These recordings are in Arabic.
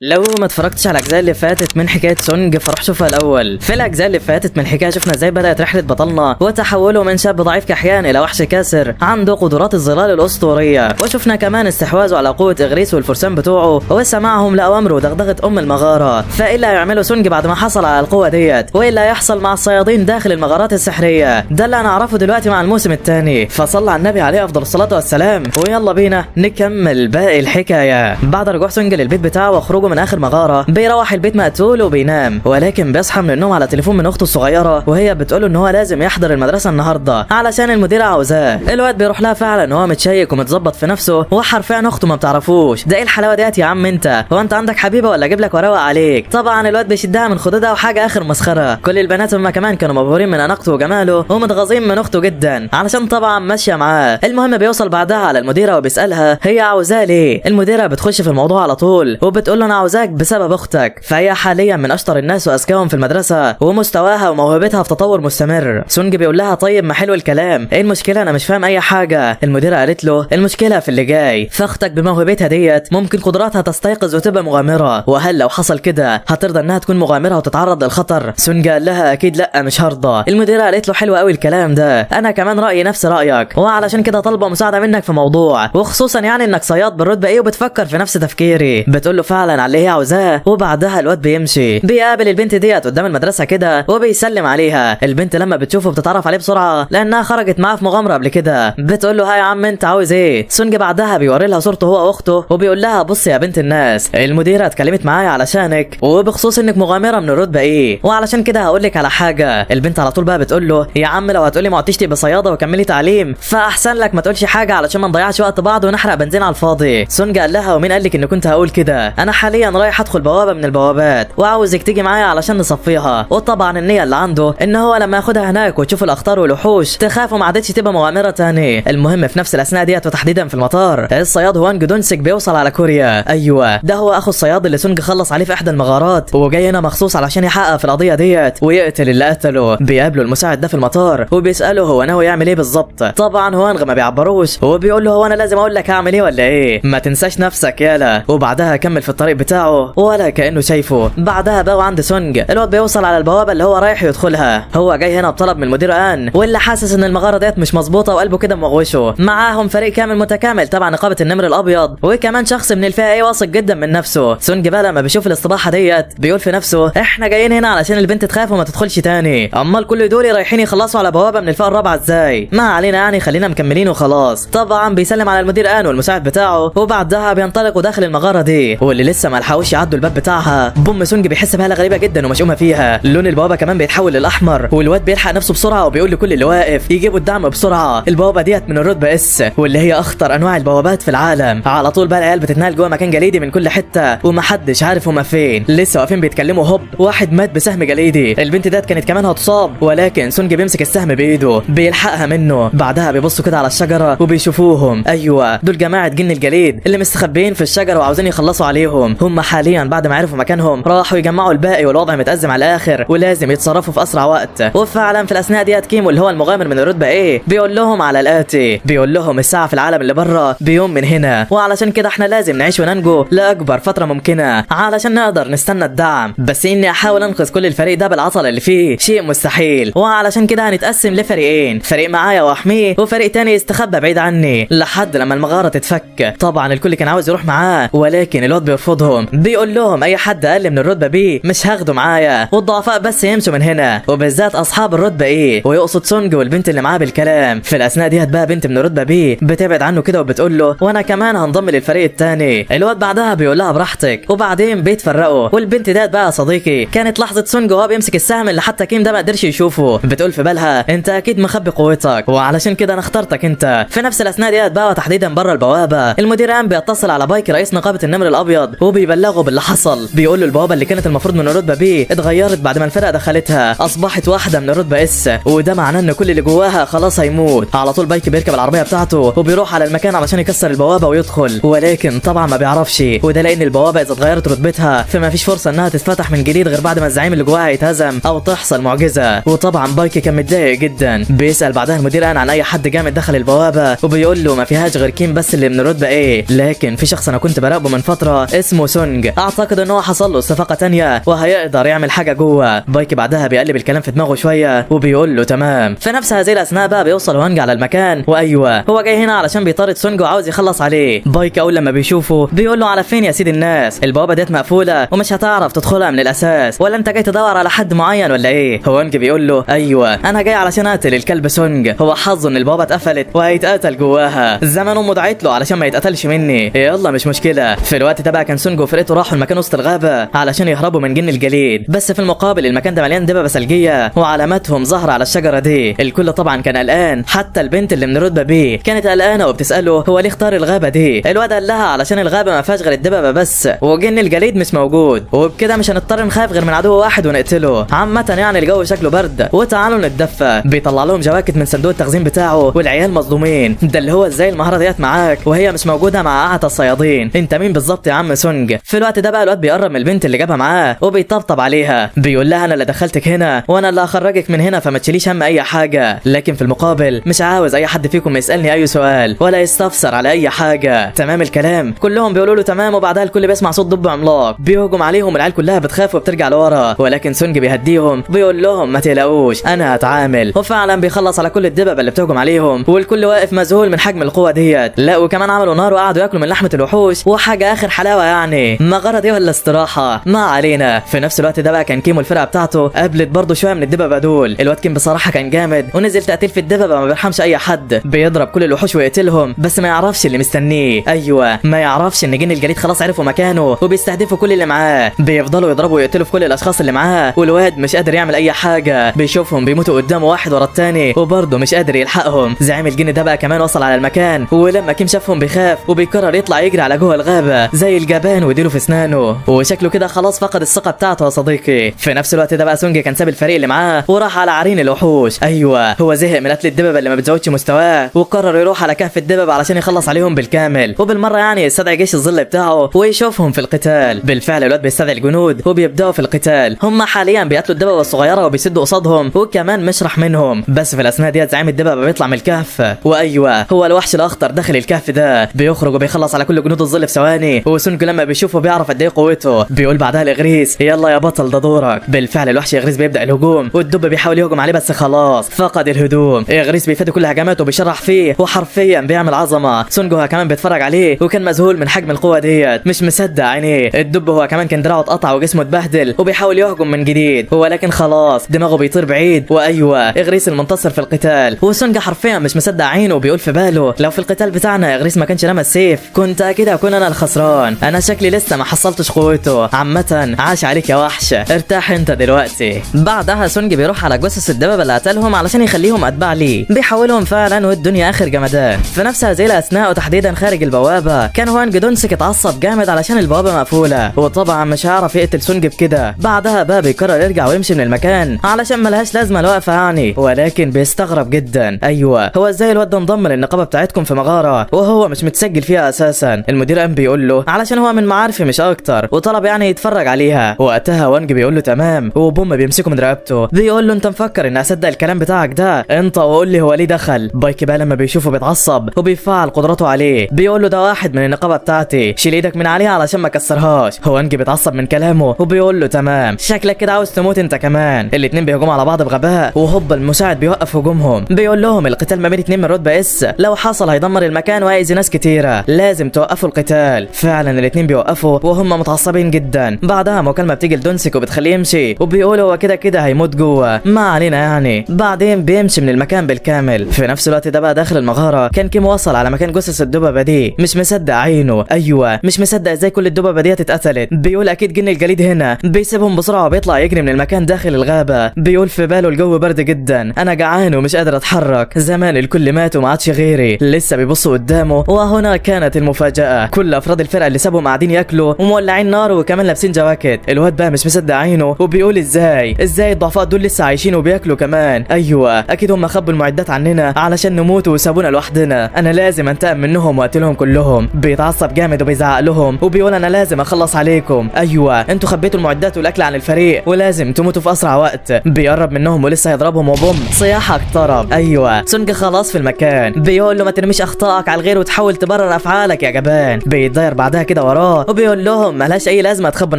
لو ما اتفرجتش على الاجزاء اللي فاتت من حكايه سونج فروح شوفها الاول. في الاجزاء اللي فاتت من الحكايه شفنا ازاي بدات رحله بطلنا وتحوله من شاب ضعيف كحيان الى وحش كاسر عنده قدرات الظلال الاسطوريه، وشفنا كمان استحواذه على قوه اغريس والفرسان بتوعه وسماعهم لاوامره ودغدغه المغاره. فايه اللي هيعمله سونج بعد ما حصل على القوه ديت؟ وايه اللي هيحصل مع الصيادين داخل المغارات السحريه؟ ده اللي هنعرفه دلوقتي مع الموسم الثاني، فصلى على النبي عليه افضل الصلاه والسلام ويلا بينا نكمل باقي الحكايه. بعد رجوع سونج للبيت بتاعه وخروجه من اخر مغاره بيروح البيت مقتول وبينام، ولكن بيصحى من النوم على تليفون من اخته الصغيره وهي بتقوله ان هو لازم يحضر المدرسه النهارده علشان المديره عاوزاه. الواد بيروح لها فعلا وهو متشيك ومتظبط في نفسه، وحرفيا اخته ما بتعرفوش. ده ايه الحلاوه ديت يا عم؟ انت هو انت عندك حبيبه ولا اجيب لك واروق عليك؟ طبعا الواد بيشدها من خدودها وحاجه اخر مسخره. كل البنات هم كمان كانوا مبهورين من اناقته وجماله ومتغاظين من اخته جدا علشان طبعا ماشيه معاه. المهم بيوصل بعدها على المديره وبيسالها هي عاوزاه ليه. المديره بتخش في الموضوع على طول وبتقول له انا عاوزاك بسبب اختك، فهي حاليا من اشطر الناس واذكاهم في المدرسه ومستواها وموهبتها في تطور مستمر. سونج بيقول لها طيب ما حلو الكلام، ايه المشكله؟ انا مش فاهم اي حاجه. المديره قالت له المشكله في اللي جاي، فاختك بموهبتها ديت ممكن قدراتها تستيقظ وتبقى مغامره، وهل لو حصل كده هترضى انها تكون مغامره وتتعرض للخطر؟ سونج قال لها اكيد لا مش هرضى. المديره قالت له حلو قوي الكلام ده، انا كمان رايي نفس رايك، وعلشان كده طالبه مساعده منك في موضوع، وخصوصا يعني انك صياد بالرتبه ايه وبتفكر في نفس تفكيري. بتقول له فعلا على اللي هي عاوزاه، وبعدها الواد بيمشي بيقابل البنت ديت قدام المدرسه كده وبيسلم عليها. البنت لما بتشوفه بتتعرف عليه بسرعه لانها خرجت معاه في مغامره قبل كده. بتقول له ها يا عم انت عاوز ايه؟ سونج بعدها بيوري لها صورته هو واخته وبيقول لها بصي يا بنت الناس، المديره اتكلمت معايا علشانك وبخصوص انك مغامره من الرتبه ايه، وعلشان كده هقول لك على حاجه. البنت على طول بقى بتقول له يا عم لو هتقولي ما عدتش تبقى صياده وكملي تعليم فاحسن لك ما تقولش حاجه علشان ما نضيعش وقت بعض ونحرق بنزين على الفاضي. سونج قال لها ومين قال لك ان كنت هقول كده؟ انا حاليا رايح ادخل بوابه من البوابات وعاوزك تيجي معايا علشان نصفيها. وطبعا النيه اللي عنده ان هو لما ياخدها هناك وتشوف الاخطار والوحوش تخاف وما عادتش تبقى مغامره تاني. المهم في نفس الاثناء ديت وتحديدا في المطار الصياد هوانج دونسك بيوصل على كوريا. ايوه ده هو اخو الصياد اللي سونج خلص عليه في احدى المغارات وجاي هنا مخصوص علشان يحقق في القضيه ديت ويقتل اللي قتله. بيقابله المساعد ده في المطار وبيساله هو ناوي يعمل ايه بالظبط. طبعا هوانج ما بيعبروش وبيقول له هو انا لازم اقول لك هعمل ايه ولا ايه؟ ما تنساش نفسك يالا. وبعدها كمل في الطريق بتاعه ولا كانه شايفه. بعدها بقى عند سونج الواد بيوصل على البوابه اللي هو رايح يدخلها. هو جاي هنا بطلب من المدير ان واللي حاسس ان المغاره ديت مش مظبوطه وقلبه كده مغوشه. معاهم فريق كامل متكامل تبع نقابه النمر الابيض وكمان شخص من الفئه ايه واثق جدا من نفسه. سونج بقى لما بيشوف الاستباحه ديت بيقول في نفسه احنا جايين هنا علشان البنت تخاف وما تدخلش تاني، امال كل دول رايحين يخلصوا على بوابه من الفئه الرابعه ازاي؟ ما علينا يعني خلينا مكملين وخلاص. طبعا بيسلم على المدير ان والمساعد بتاعه وبعدها بينطلقوا داخل المغاره دي واللي لسه ما لحقوش يعدوا الباب بتاعها بوم سونج بيحس بهاله غريبه جدا ومشؤومه فيها. لون البوابه كمان بيتحول للاحمر والواد بيلحق نفسه بسرعه وبيقول لكل اللي واقف يجيبوا الدعم بسرعه. البوابه ديت من الرتبه اس واللي هي اخطر انواع البوابات في العالم. على طول بقى العيال بتتنقل جوه مكان جليدي من كل حته ومحدش عارف هما فين. لسه واقفين بيتكلموا هوب واحد مات بسهم جليدي. البنت ديت كانت كمان هتصاب ولكن سونج بيمسك السهم بايده بيلحقها منه. بعدها بيبصوا كده على الشجره وبيشوفوهم، ايوه دول جماعه جن الجليد اللي مستخبيين في الشجره وعاوزين يخلصوا عليهم. هم حاليا بعد ما عرفوا مكانهم راحوا يجمعوا الباقي والوضع متأزم على الاخر ولازم يتصرفوا في اسرع وقت. وفعلا في الاثناء ديت كيمو اللي هو المغامر من الرتبه ايه بيقول لهم على الاتي، بيقول لهم الساعه في العالم اللي بره بيوم من هنا وعلشان كده احنا لازم نعيش وننجو لاكبر فتره ممكنه علشان نقدر نستنى الدعم، بس اني احاول انقذ كل الفريق ده بالعطل اللي فيه شيء مستحيل، وعلشان كده هنتقسم لفريقين، فريق معايا واحميه وفريق تاني يستخبى بعيد عني لحد لما المغاره تتفك. طبعا الكل كان عاوز يروح معاه ولكن الواد بيرفضهم، بيقول لهم اي حد اقل من الرتبه بي مش هاخده معايا والضعفاء بس يمشوا من هنا وبالذات اصحاب الرتبه ايه، ويقصد سونج والبنت اللي معاه بالكلام. في الاثناء ديت بقى بنت من الرتبه بي بتبعد عنه كده وبتقول له وانا كمان هنضم للفريق الثاني. الواد بعدها بيقول لها براحتك وبعدين بيتفرقوا. والبنت ديت بقى يا صديقي كانت لحظه سونج وهو بيمسك السهم اللي حتى كيم ده ما قدرش يشوفه. بتقول في بالها انت اكيد مخبي قوتك وعلشان كده انا اخترتك انت. في نفس الاثناء ديت بقى تحديدا بره البوابه المدير قام بيتصل على بايكي رئيس نقابه النمر الابيض وبيبلغه باللي حصل. بيقول له البوابه اللي كانت المفروض من الرتبه بي اتغيرت بعد ما الفرقه دخلتها اصبحت واحده من الرتبه اس، وده معناه ان كل اللي جواها خلاص هيموت. على طول بايكي بيركب العربيه بتاعته وبيروح على المكان علشان يكسر البوابه ويدخل ولكن طبعا ما بيعرفش، وده لان البوابه اذا اتغيرت رتبتها فما فيش فرصه انها تتفتح من جديد غير بعد ما الزعيم اللي جواها يتهزم او تحصل معجزه. وطبعا بايكي كان متضايق جدا. بيسال بعدها المدير عن اي حد جامد دخل البوابه وبيقول له ما فيهاش غير كيم بس اللي من الرتبه ايه، لكن في شخص انا كنت براقبه من فتره اسمه سونج اعتقد ان هو حصل له صفقه تانية وهيقدر يعمل حاجه جوه. بايكي بعدها بيقلب الكلام في دماغه شويه وبيقول له تمام. في نفس هذه الاثناء بقى بيوصل وانج على المكان، وايوه هو جاي هنا علشان بيطارد سونج وعاوز يخلص عليه. بايكي اول لما بيشوفه بيقول له على فين يا سيد الناس؟ البوابه ديت مقفوله ومش هتعرف تدخلها من الاساس، ولا انت جاي تدور على حد معين ولا ايه؟ وانج بيقول له ايوه انا جاي علشان اقتل الكلب سونج، هو حظه ان البوابه اتقفلت وهيتقتل جواها، زمان امه دعت له علشان ما يتقتلش مني، يلا مش مشكله. في الوقت ده بقى كان سونج وفرقته راحوا المكان وسط الغابه علشان يهربوا من جن الجليد، بس في المقابل المكان ده مليان دببه ثلجيه وعلاماتهم ظاهره على الشجره دي. الكل طبعا كان قلقان، حتى البنت اللي من رتبه بيه كانت قلقانه وبتساله هو ليه اختار الغابه دي. الواد قال لها علشان الغابه ما فيهاش غير الدببه بس، وجن الجليد مش موجود، وبكده مش هنضطر نخاف غير من عدو واحد ونقتله. عامه يعني الجو شكله برد وتعالوا نتدفى. بيطلع لهم جواكت من صندوق التخزين بتاعه والعيال مظلومين. ده اللي هو ازاي المهاره ديت معاك وهي مش موجوده مع قاعه الصيادين؟ انت مين بالظبط يا عم سونج؟ في الوقت ده بقى الواد بيقرب من البنت اللي جابها معاه وبيطبطب عليها، بيقول لها انا اللي دخلتك هنا وانا اللي هخرجك من هنا، فما تشيليش هم اي حاجه، لكن في المقابل مش عاوز اي حد فيكم يسالني اي سؤال ولا يستفسر على اي حاجه. تمام الكلام؟ كلهم بيقولوا له تمام، وبعدها الكل بيسمع صوت دب عملاق بيهجم عليهم. العيال كلها بتخاف وبترجع لورا، ولكن سونج بيهديهم بيقول لهم ما تقلقوش انا هتعامل. وفعلا بيخلص على كل الدببه اللي بتهجم عليهم، والكل واقف مذهول من حجم القوه ديت. لا وكمان عملوا نار وقعدوا ياكلوا من لحمه الوحوش وحاجه اخر حلاوه يعني. مغاره دي ولا استراحه؟ ما علينا. في نفس الوقت ده بقى كان كيمو الفرقه بتاعته قابلت برضه شويه من الدببه دول. الواد كيم بصراحه كان جامد ونزل تقتيل في الدببه، ما بيرحمش اي حد، بيضرب كل الوحوش ويقتلهم، بس ما يعرفش اللي مستنيه. ايوه ما يعرفش ان جن الجليد خلاص عرفوا مكانه وبيستهدفوا كل اللي معاه، بيفضلوا يضربوا ويقتلوا في كل الاشخاص اللي معاه، والواد مش قادر يعمل اي حاجه، بيشوفهم بيموتوا قدامه واحد ورا الثاني وبرضه مش قادر يلحقهم. زعيم الجن ده بقى كمان وصل على المكان، ولما كيم شافهم بيخاف وبيقرر يطلع يجري على جوه الغابه زي الجبان ويديله في اسنانه، وشكله كده خلاص فقد الثقه بتاعته يا صديقي. في نفس الوقت ده بقى سونج كان ساب الفريق اللي معاه وراح على عرين الوحوش. ايوه هو زهق من قتل الدببه اللي ما بتزودش مستواه وقرر يروح على كهف الدببه علشان يخلص عليهم بالكامل، وبالمره يعني يستدعي جيش الظل بتاعه ويشوفهم في القتال. بالفعل الواد بيستدعي الجنود وبيبداوا في القتال. هم حاليا بيقتلوا الدببه الصغيره وبيسدوا قصادهم وكمان مشرح منهم، بس في الاثناء ديت زعيم الدببه بيطلع من الكهف، وايوه هو الوحش الاخضر داخل الكهف ده، بيخرج وبيخلص على كل جنود الظل في ثواني، وسونج لما بيشوفه بيعرف قد ايه قوته، بيقول بعدها لاغريس يلا يا بطل ده دورك. بالفعل الوحش اغريس بيبدا الهجوم والدب بيحاول يهجم عليه بس خلاص فقد الهدوم. اغريس بيفادي كل هجماته وبيشرح فيه وحرفيا بيعمل عظمه. سونج هو كمان بيتفرج عليه وكان مذهول من حجم القوه ديت، مش مصدق عينيه. الدب هو كمان كان دراعه اتقطع وجسمه اتبهدل وبيحاول يهجم من جديد، ولكن خلاص دماغه بيطير بعيد، وايوه اغريس المنتصر في القتال. وسونج حرفيا مش مصدق عينه وبيقول في باله لو في القتال بتاعنا اغريس ما كانش رمى السيف كنت اكيد اكون انا الخسران، انا شكلي لسه ما حصلتش قوته. عامه عاش عليك يا وحش، ارتاح انت دلوقتي. بعدها سونج بيروح على جثث الدببه اللي قتلهم علشان يخليهم اتباع ليه، بيحولهم فعلا والدنيا اخر جمدان. في نفس هذه الاثناء وتحديدا خارج البوابه كان وانج دونسك اتعصب جامد علشان البوابه مقفوله، وطبعا مش هيعرف يقتل سونج بكده. بعدها بقى بيقرر يرجع ويمشي من المكان علشان ملهاش لازمه الوقفه يعني، ولكن بيستغرب جدا. ايوه هو ازاي الواد ده انضم للنقابه بتاعتكم في مغاره وهو مش متسجل فيها اساسا؟ المدير قام بيقول له علشان هو من معارفي مش اكتر، وطلب يعني يتفرج عليها. وقتها وانج بيقول له تمام، وبوم بيمسكه من رقبته بيقول له انت مفكر اني اصدق الكلام بتاعك ده؟ انت وقول لي هو ليه دخل. بايكي بقى لما بيشوفه بيتعصب وبيفعل قدراته عليه، بيقول له ده واحد من النقابه بتاعتي، شيل ايدك من عليها علشان ما كسرهاش. هو وانج بيتعصب من كلامه وبيقول له تمام، شكلك كده عاوز تموت انت كمان. الاتنين بيهجموا على بعض بغباء، وهوب المساعد بيوقف هجومهم، بيقول لهم القتال ما بين اتنين من رتبه اس، لو حصل هيدمر المكان وهيأذي ناس كتيره، لازم توقفوا القتال. فعلا الاتنين بيوقفوا وهم متعصبين جدا. بعدها مكالمه بتيجي لدونسك وبتخليه يمشي، وبيقول هو كده كده هيموت جوه، ما علينا يعني. بعدين بيمشي من المكان بالكامل. في نفس الوقت ده بقى داخل المغاره كان كيم وصل على مكان جثث الدببه دي، مش مصدق عينه. ايوه مش مصدق ازاي كل الدببه دي اتقتلت. بيقول اكيد جن الجليد هنا، بيسيبهم بسرعه وبيطلع يجري من المكان داخل الغابه. بيقول في باله الجو برد جدا، انا جعان ومش قادر اتحرك، زمان الكل مات وما عادش غيري. لسه بيبص قدامه، وهنا كانت المفاجاه، كل افراد الفرقه اللي سابهم قاعدين ياكلوا ومولعين نار وكمان لابسين جواكت. الواد بقى مش مصدق عينه وبيقول ازاي الضعفاء دول لسه عايشين وبياكلوا كمان. ايوه اكيد هم خبوا المعدات عننا علشان نموت وسابونا لوحدنا، انا لازم انتقم منهم واقتلهم كلهم. بيتعصب جامد وبيزعق لهم وبيقول انا لازم اخلص عليكم، ايوه انتوا خبيتوا المعدات والاكل عن الفريق ولازم تموتوا في اسرع وقت. بيقرب منهم ولسه هيضربهم وبوم صياحه اقترب. ايوه سونج خلاص في المكان، بيقول له ما ترميش اخطائك على الغير وتحاول تبرر افعالك يا جبان. بيتضاير بعدها كده وراه وراه وبيقول لهم ملهاش اي لازمه تخبوا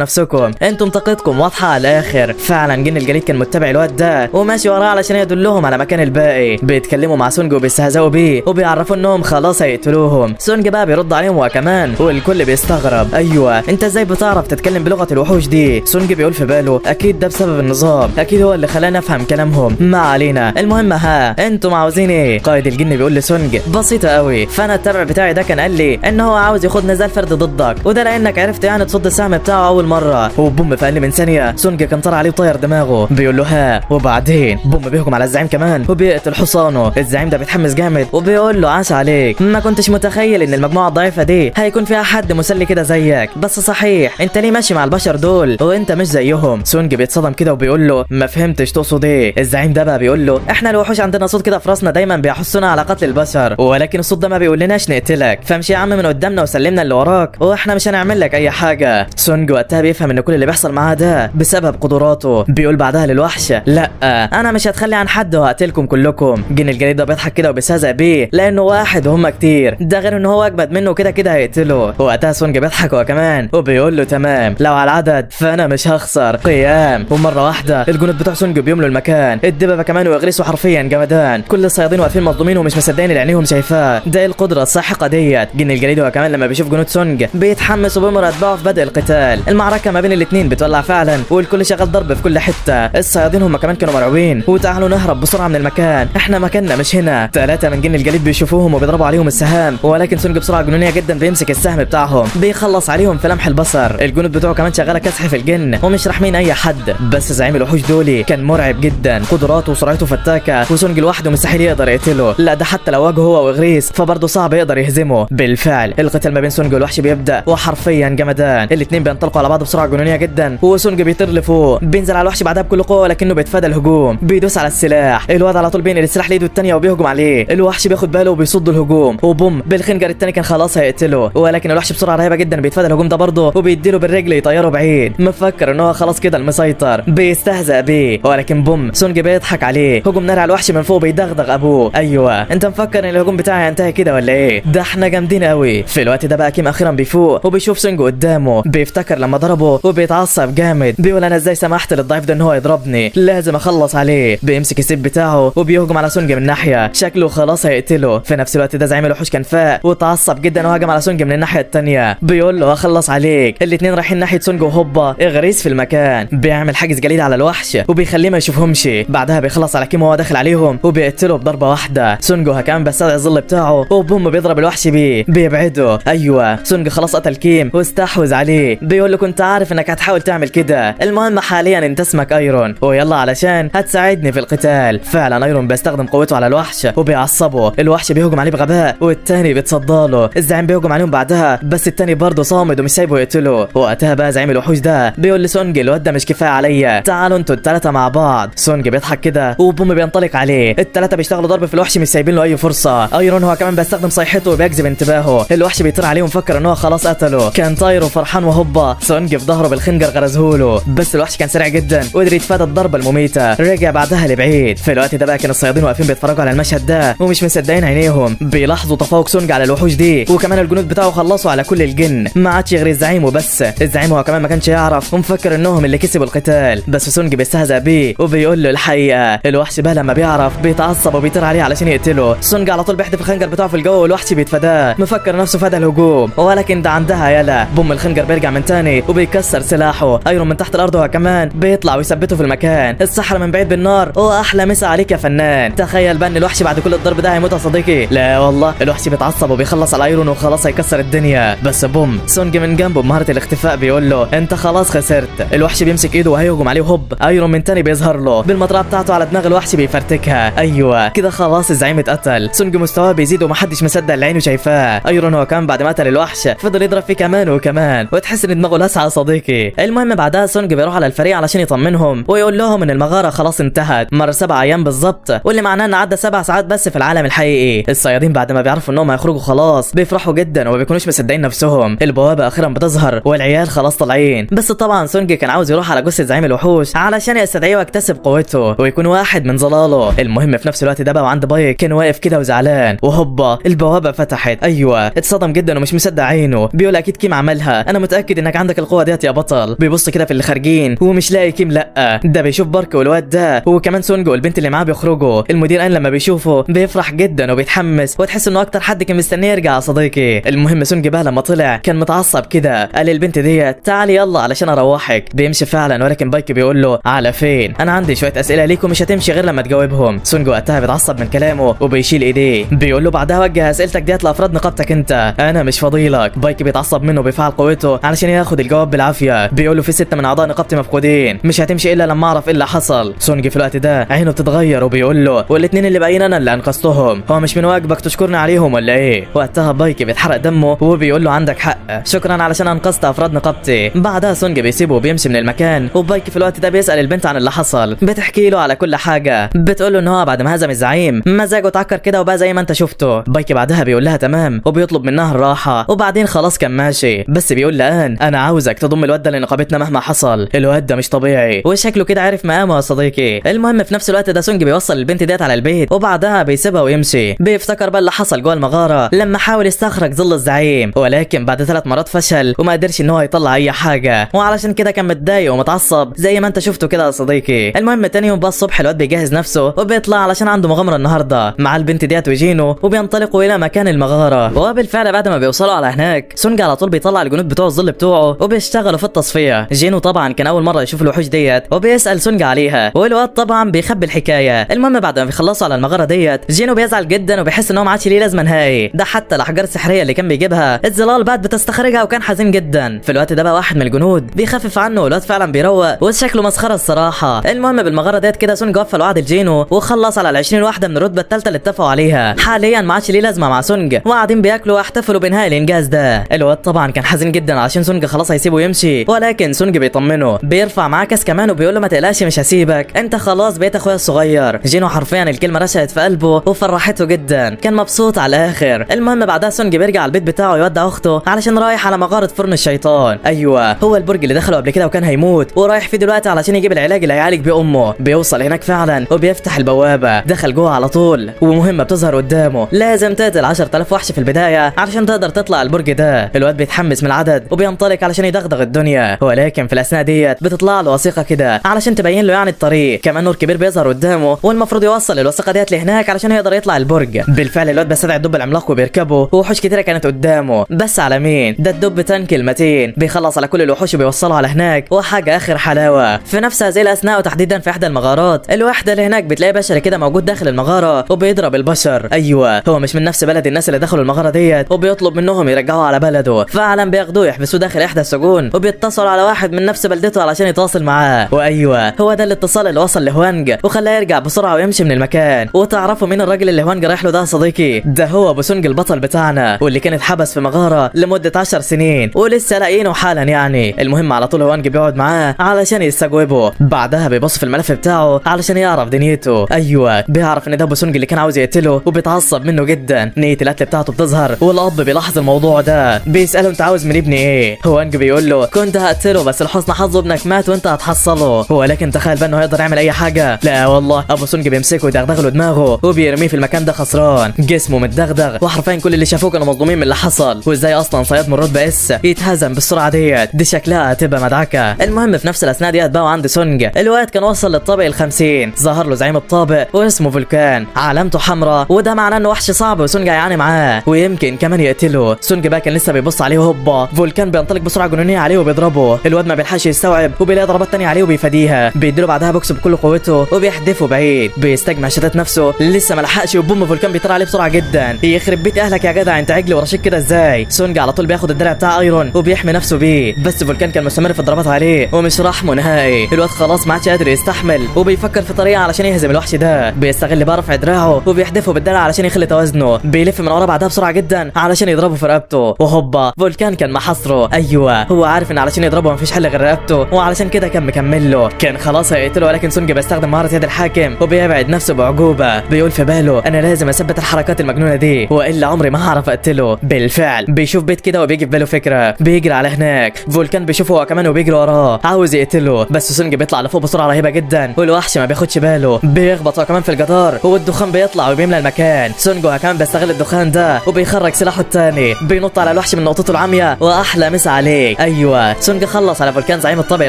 نفسكم، انتم طاقتكم واضحه على الاخر. فعلا جن الجليد كان متبع الواد ده وماشي وراه علشان يدلهم على مكان الباقي. بيتكلموا مع سونج وبيستهزئوا بيه وبيعرفوا انهم خلاص هيقتلوهم. سونج بقى بيرد عليهم هو كمان والكل بيستغرب، ايوه انت ازاي بتعرف تتكلم بلغه الوحوش دي؟ سونج بيقول في باله اكيد ده بسبب النظام، اكيد هو اللي خلاني افهم كلامهم. ما علينا، المهم ها انتم عاوزين ايه؟ قائد الجن بيقول لسونج بسيطه قوي، فانا التبع بتاعي ده كان قال لي ان هو عاوز ياخد نزال فرد ضدك، وده لانك عرفت يعني تصد السهم بتاعه اول مره. وبوم في اقل من ثانيه سونج كان طار عليه وطير دماغه. بيقول له ها وبعدين بوم بيهجم على الزعيم كمان وبيقتل حصانه. الزعيم ده بيتحمس جامد وبيقول له عاش عليك، ما كنتش متخيل ان المجموعه الضعيفه دي هيكون فيها حد مسلي كده زيك، بس صحيح انت ليه ماشي مع البشر دول وانت مش زيهم؟ سونج بيتصدم كده وبيقول له ما فهمتش تقصد ايه؟ الزعيم ده بقى بيقول له احنا الوحوش عندنا صوت كده في راسنا دايما بيحثنا على قتل البشر، ولكن الصوت ده ما بيقولناش نقتلك، فامشي يا عم من قدامنا وسلمنا اللي وراك واحنا مش هنعمل لك اي حاجه. سونج وقتها بيفهم ان كل اللي بيحصل معاه ده بسبب قدراته. بيقول بعدها للوحش لا انا مش هتخلي عن حد وهقتلكم كلكم. جن الجليد ده بيضحك كده وبيستهزأ بيه لانه واحد وهم كتير، ده غير ان هو اجمد منه كده كده هيقتله. وقتها سونج بيضحك هو كمان وبيقول له تمام لو على العدد فانا مش هخسر. قيام ومره واحده الجنود بتوع سونج بيملوا المكان، الدببه كمان ويغرسوا حرفيا جمدان. كل الصيادين واقفين مصدومين ومش مصدقين اللي عينيهم شايفاه. ده القدره الساحقه ديت. جن الجليد هو كمان لما بيشوف جنود سونج بيتحمس وبيمر اتباعه في بدء القتال. المعركه ما بين الاثنين بتولع فعلا والكل شغال ضرب في كل حته. الصيادين هم كمان كانوا مرعوبين وتعالوا نهرب بسرعه من المكان، احنا مكاننا مش هنا. ثلاثه من جن الجليد بيشوفوهم وبيضربوا عليهم السهام، ولكن سونج بسرعه جنونيه جدا بيمسك السهم بتاعهم بيخلص عليهم في لمح البصر. الجنود بتوعه كمان شغاله كسح في الجن ومش رحمين اي حد. بس زعيم الوحوش دولي كان مرعب جدا، قدراته وسرعته فتاكه وسونج لوحده مستحيل يقدر يقتله. لا ده حتى لو واجهه هو واغريس فبرضه صعب يقدر يهزمه. بالفعل القتال ما بين سونج والوحش بيبدا وحرفيا جمدان. الاثنين بينطلقوا على بعض بسرعه جنونيه جدا وسونج بيطير لفوق بينزل على الوحش بعدها بكل قوه لكنه بيتفادى الهجوم. بيدوس على السلاح، الواد على طول بينقل السلاح لايده الثانيه وبيهجم عليه. الوحش بياخد باله وبيصد الهجوم وبوم بالخنجر الثاني كان خلاص هيقتله، ولكن الوحش بسرعه رهيبه جدا بيتفادى الهجوم ده برضه وبيديله بالرجل يطيره بعيد. مفكر ان هو خلاص كده المسيطر، بيستهزأ بيه، ولكن بوم سونج بيضحك عليه. هجوم نار على الوحش من فوق بيدغدغ ابوه. ايوه انت مفكر ان الهجوم بتاعي هينتهي كده ولا ايه؟ ده احنا جامدين قوي. في الوقت ده بقى كيم اخيرا بيفوق وبيشوف سونج قدامه، بيفتكر لما ضربه وبيتعصب جامد. بيقول انا ازاي سمحت للضعيف ده ان هو يضربني، لازم اخلص عليه. بيمسك السيف بتاعه وبيهجم على سونج من ناحيه، شكله خلاص هيقتله. في نفس الوقت ده زعيم الوحوش كان فاق وتعصب جدا وهجم على سونج من الناحيه الثانيه. بيقول له اخلص عليك. الاثنين رايحين ناحيه سونج وهوبا اغريس في المكان بيعمل حاجز جليد على الوحش وبيخليه ما يشوفهمش. بعدها بيخلص على كيم وهو داخل عليهم وبيقتله بضربه واحده. سونج كمان بيستدعي الظل بتاعه وبوم بيضرب الوحش بيه بيبعده. ايوه سونج خلاص قتل كيم واستحوذ عليه. بيقول له كنت عارف انك هتحاول تعمل كده، المهم حاليا انت اسمك ايرون ويلا علشان هتساعدني في القتال. فعلا ايرون بيستخدم قوته على الوحش وبيعصبه. الوحش بيهجم عليه بغباء والتاني بيتصداله. الزعيم بيهجم عليهم بعدها بس التاني برضه صامد ومش سايبه يقتله. وقتها بقى زعيم الوحوش ده بيقول لسونج الواد ده مش كفايه عليا، تعالوا انتوا الثلاثه مع بعض. سونج بيضحك كده وبوم بينطلق عليه. الثلاثه بيشتغلوا ضرب في الوحش مش سايبين له اي فرصه. ايرون هو كمان بيستخدم صيحته وبيجذب انتباهه. الوحش بيطير عليه ومفكر ان هو خلاص قتله، كان طاير وفرحان وهوبا سونج في ظهره بالخنجر غرزهوله، بس الوحش كان سريع جدا وقدر يتفادى الضربه المميته. رجع بعدها لبعيد. في الوقت ده بقى كان الصيادين واقفين بيتفرجوا على المشهد ده ومش مصدقين عينيهم، بيلاحظوا تفوق سونج على الوحوش دي وكمان الجنود بتاعه خلصوا على كل الجن، ما عادش غير الزعيم وبس. الزعيم هو كمان ما كانش يعرف ومفكر انهم اللي كسبوا القتال، بس سونج بيستهزأ بيه وبيقول له الحقيقه. الوحش بقى لما بيعرف بيتعصب وبيطير عليه علشان يقتله. سونج على طول بيحدف الخنجر بتاعه في الجو والوحش بيتفاداه، مفكر نفسه فادى الهجوم، ولكن ده عندها يلا بوم الخنجر بيرجع من تاني وبيكسر سلاحه. ايرون من تحت الارض هو كمان بيطلع ويثبته في المكان. السحر من بعيد بالنار واحلى مسا عليك يا فنان. تخيل بقى ان الوحش بعد كل الضرب ده هيموت يا صديقي. لا والله الوحش بيتعصب وبيخلص على ايرون وخلاص هيكسر الدنيا، بس بوم سونج من جنبه بمهاره الاختفاء بيقول له انت خلاص خسرت. الوحش بيمسك ايده وهيهجم عليه وهوب ايرون من تاني بيظهر له بالمطرقه بتاعته على دماغ الوحش بيفرتكها. ايوه كده خلاص الزعيم اتقتل. سونج مستواه بيزيد ومحدش مصدق اللي عينه شايفاه. ايرون هو كمان بعد ما قتل الوحش فضل يضرب فيه كمان وكمان وتحس ان دماغه لسعه يا صديقي. المهم بعدها سونج بيروح على الفريق علشان يطمنهم ويقول لهم ان المغاره خلاص انتهت، مر 7 ايام بالظبط واللي معناه ان عدى 7 ساعات بس في العالم الحقيقي. الصيادين بعد ما بيعرفوا انهم هيخرجوا خلاص بيفرحوا جدا وما بيكونوش مصدقين نفسهم. البوابه اخيرا بتظهر والعيال خلاص طالعين، بس طبعا سونج كان عاوز يروح على جثه زعيم الوحوش علشان يستدعيه ويكتسب قوته ويكون واحد من ظلاله. المهم في نفس الوقت ده بقى وعند بايك كان واقف كده وزعلان وهوبا البوابه فتحت. ايوه اتصدم جدا ومش مصدق عينه، بيقول اكيد كيم عملها، انا متاكد انك عندك القوه ديت يا بطل. بيبص كده في اللي خارجين ومش لاقي كيم، لا ده بيشوف بارك والواد ده وكمان سونج والبنت اللي معاه بيخرجوا. المدير قال لما بيشوفه بيفرح جدا وبيتحمس وتحس انه اكتر حد كان مستنيه يرجع يا صديقي. المهم سونج بقى لما طلع كان متعصب كده، قال للبنت ديت تعالي يلا علشان اروحك. بيمشي فعلا ولكن بايك بيقول له على فين؟ انا عندي شويه اسئله ليك ومش هتمشي غير لما تجاوبهم. سونج وقتها بيتعصب من كلامه وبيشيل ايديه، بيقول له بعدها وجه اسئلتك ديت لافراد نقابتك انت، انا مش فاضيلك. بايك بيتعصب منه بيفعل قوته علشان ياخد الجواب بالعافيه. بيقول له في 6 من اعضاء نقابتي مفقودين، مش هتمشي الا لما اعرف ايه اللي حصل. سونج في الوقت ده عينه بتتغير وبيقول له والاثنين اللي باقيين انا اللي انقذتهم، هو مش من واجبك تشكرني عليهم ولا ايه؟ وقتها بايك بيتحرق دمه وبيقول له عندك حق، شكرا علشان انقذت افراد نقابتي. بعدها سونج بيسيبه وبيمشي من المكان، وبايك في الوقت ده بيسال البنت عن اللي حصل، بتحكي له على كل حاجه، بتقول له ان هو بعد ما هزم الزعيم مزاجه اتعكر كده وبقى زي ما انت شفته. بايك بعدها بيقول لها تمام وبيطلب منها الراحه، وبعدين خلاص كان ماشي، بس بيقول لها انا عاوزك تضم الواد ده لنقابتنا مهما حصل، الواد ده مش طبيعي وشكله كده عارف مقامه يا صديقي. المهم في نفس الوقت ده سونج بيوصل البنت ديت على البيت وبعدها بيسيبها ويمشي. بيفتكر بقى اللي حصل جوه المغاره لما حاول يستخرج ظل الزعيم، ولكن بعد 3 مرات فشل وما قدرش ان هو يطلع اي حاجه، وعلشان كده كان متضايق ومتعصب زي ما انت شفته كده يا صديقي. المهم تاني يوم بقى الصبح الواد بيجهز نفسه وبيطلع علشان عنده مغامره النهارده مع البنت ديت وجينو، وبينطلقوا الى مكان المغاره. وبالفعل بعد ما بيوصلوا على هناك سونج على طول بيطلع الجنود بتوع الظل بتوعه وبيشتغلوا في التصفيه. جينو طبعا كان اول مره يشوف الوحوش ديت وبيسال سونج عليها، والواد طبعا بيخبي الحكايه. المهم بعد ما بيخلصوا على المغاره ديت جينو بيزعل جدا وبيحس ان هو ما عادش ليه لازمه نهائي، ده حتى الاحجار السحريه اللي كان بيجيبها الظلال بقت بتستخرجها، وكان حزين جدا. في الوقت ده بقى واحد من الجنود بيخفف عنه والواد فعلا بيروق وشكله مسخره الصراحه. المهم بالمغاره ديت كده سونج وفى الوعد لجينو وخلص على ال 20 واحده من الرتبه الثالثه اللي اتفقوا عليها. حاليا ما عادش ليه لازمه مع سونج، وقاعدين بياكلوا واحتفلوا بانهاء الانجاز ده. الواد طبعا كان حزين جدا عشان سونج خلاص هيسيبه يمشي، ولكن سونج بيطمنه، بيرفع معاه كاس كمان وبيقول له ما تقلقش مش هسيبك، انت خلاص بقيت اخويا الصغير. جينو حرفيا الكلمه رشقت في قلبه وفرحته جدا، كان مبسوط على الاخر. المهم بعدها سونج بيرجع البيت بتاعه يودع اخته علشان رايح على مغاره فرن الشيطان. ايوه هو البرج اللي دخله قبل كده وكان هيموت ورايح فيه دلوقتي علشان يجيب العلاج اللي هيعالج بيه امه. بيوصل هناك فعلا وبيفتح البوابه، دخل جوه على طول ومهمه بتظهر قدامه، لازم تقتل 10000 وحش في البدايه علشان تقدر تطلع البرج ده. الواد بيتحمس من العدد وبينطلق علشان يدغدغ الدنيا، ولكن في الاثناء ديت بتطلع له وثيقه كده علشان تبين له يعني الطريق، كمان نور كبير بيظهر قدامه والمفروض يوصل الوثيقه ديت لهناك علشان يقدر يطلع البرج. بالفعل الواد بيستدعي الدب العملاق وبيركبه، ووحوش كتيره كانت قدامه، بس على مين؟ ده الدب تانك المتين بيخلص على كل الوحوش وبيوصله على هناك، وحاجه اخر حلاوه. في نفس هذه الاثناء وتحديدا في احدى المغارات الواحده اللي هناك بتلاقي بشري كده موجود داخل المغاره وبيضرب البشر. ايوه هو مش من نفس بلد الناس اللي دخلوا المغاره ديت، وبيطلب منهم يرجعوه على بلده. فعلا بياخدوه يحبسوه داخل احدى السجون وبيتصلوا على واحد من نفس بلدته علشان يتواصل معاه. وايوه هو ده الاتصال اللي وصل لهوانج وخلاه يرجع بسرعه ويمشي من المكان. وتعرفوا مين الراجل اللي هوانج رايح له ده يا صديقي؟ ده هو ابو سونج البطل بتاعنا، واللي كان اتحبس في مغاره لمده 10 سنين ولسه لاقيينه حالا يعني. المهم على طول هوانج بيقعد معاه علشان يستجوبه، بعدها بيبص في الملف بتاعه علشان يعرف دنيته. ايوه بيعرف ان ده ابو سونج اللي كان عاوز يقتله وبيتعصب منه جدا. نيه القتل بتاعته بتظهر والاب بيلاحظ الموضوع ده، بيساله انت عاوز من ابني ايه؟ هوانج بيقول له كنت هقتله بس لحسن حظه ابنك مات وانت هتحصله، ولكن تخيل بقى انه هيقدر يعمل اي حاجه؟ لا والله ابو سونج بيمسكه ويدغدغ له دماغه وبيرميه في المكان ده خسران، جسمه متدغدغ، وحرفيا كل اللي شافوه كانوا مصدومين من اللي حصل، وازاي اصلا صياد من رتبه اس يتهزم بالسرعه ديت، دي شكلها هتبقى مدعكه. المهم في نفس الاثناء ديت بقى عند سونج الواد كان وصل للطابق ال50، ظهر له زعيم الطابق واسمه فولكان، علامته حمراء وده معناه انه وحش صعب وسونج هيعاني معاه ويمكن كمان يقتله. سونج بقى كان لسه بيبص عليه وهوبا فولكان بينطلق بسرعه جنونيه عليه وبيضربه، الواد ما بيلحقش يستوعب وبيلاقي ضربات تانية عليه وبيفاديها، بيديله بعدها بوكس بكل قوته وبيحدفه بعيد، بيستجمع شتات نفسه لسه ما لحقش وبوم فولكان بيطير عليه بسرعه جدا. يخرب بيت اهلك يا جدع انت عجل ورشيك كده ازاي؟ سونج على طول بياخد الدرع بتاع ايرون وبيحمي نفسه بيه، بس فولكان كان مستمر في الضربات عليه ومش رحمه نهائي. الواد خلاص ما عادش قادر يستحمل وبيفكر في طريقه علشان يهزم الوحش ده، بيستغل بقى رفع دراعه وبيحدفه بالدرع علشان يخلي توازنه، بيلف من ورا بعدها بسرعه جدا علشان يضربه في رقبته، وهوبا فولكان كان محاصره. ايوه هو عارف ان علشان يضربه مفيش حل غير رقبته، وعلشان كده كان مكمل له، كان خلاص هيقتله، ولكن سونج بيستخدم مهاره يد الحاكم وبيبعد نفسه بعجوبه، بيقول في باله انا لازم اثبت الحركات المجنونه دي والا عمري ما هعرف اقتله. بالفعل بيشوف بيت كده وبيجي في باله فكره، بيجري على هناك، فولكان بيشوفه هو كمان وبيجري وراه عاوز يقتله، بس سونج بيطلع لفوق بسرعه رهيبه جدا والوحش ما بياخدش باله، بيخبط هو كمان في الجدار والدخان بيطلع وبيملى المكان. سونج هو كمان بيستغل الدخان ده وبيخرج سلاحه الثاني، بينط على الوحش من نقطته العمياء واحلى مسا عليك. ايوه سونج خلص على فولكان زعيم الطابق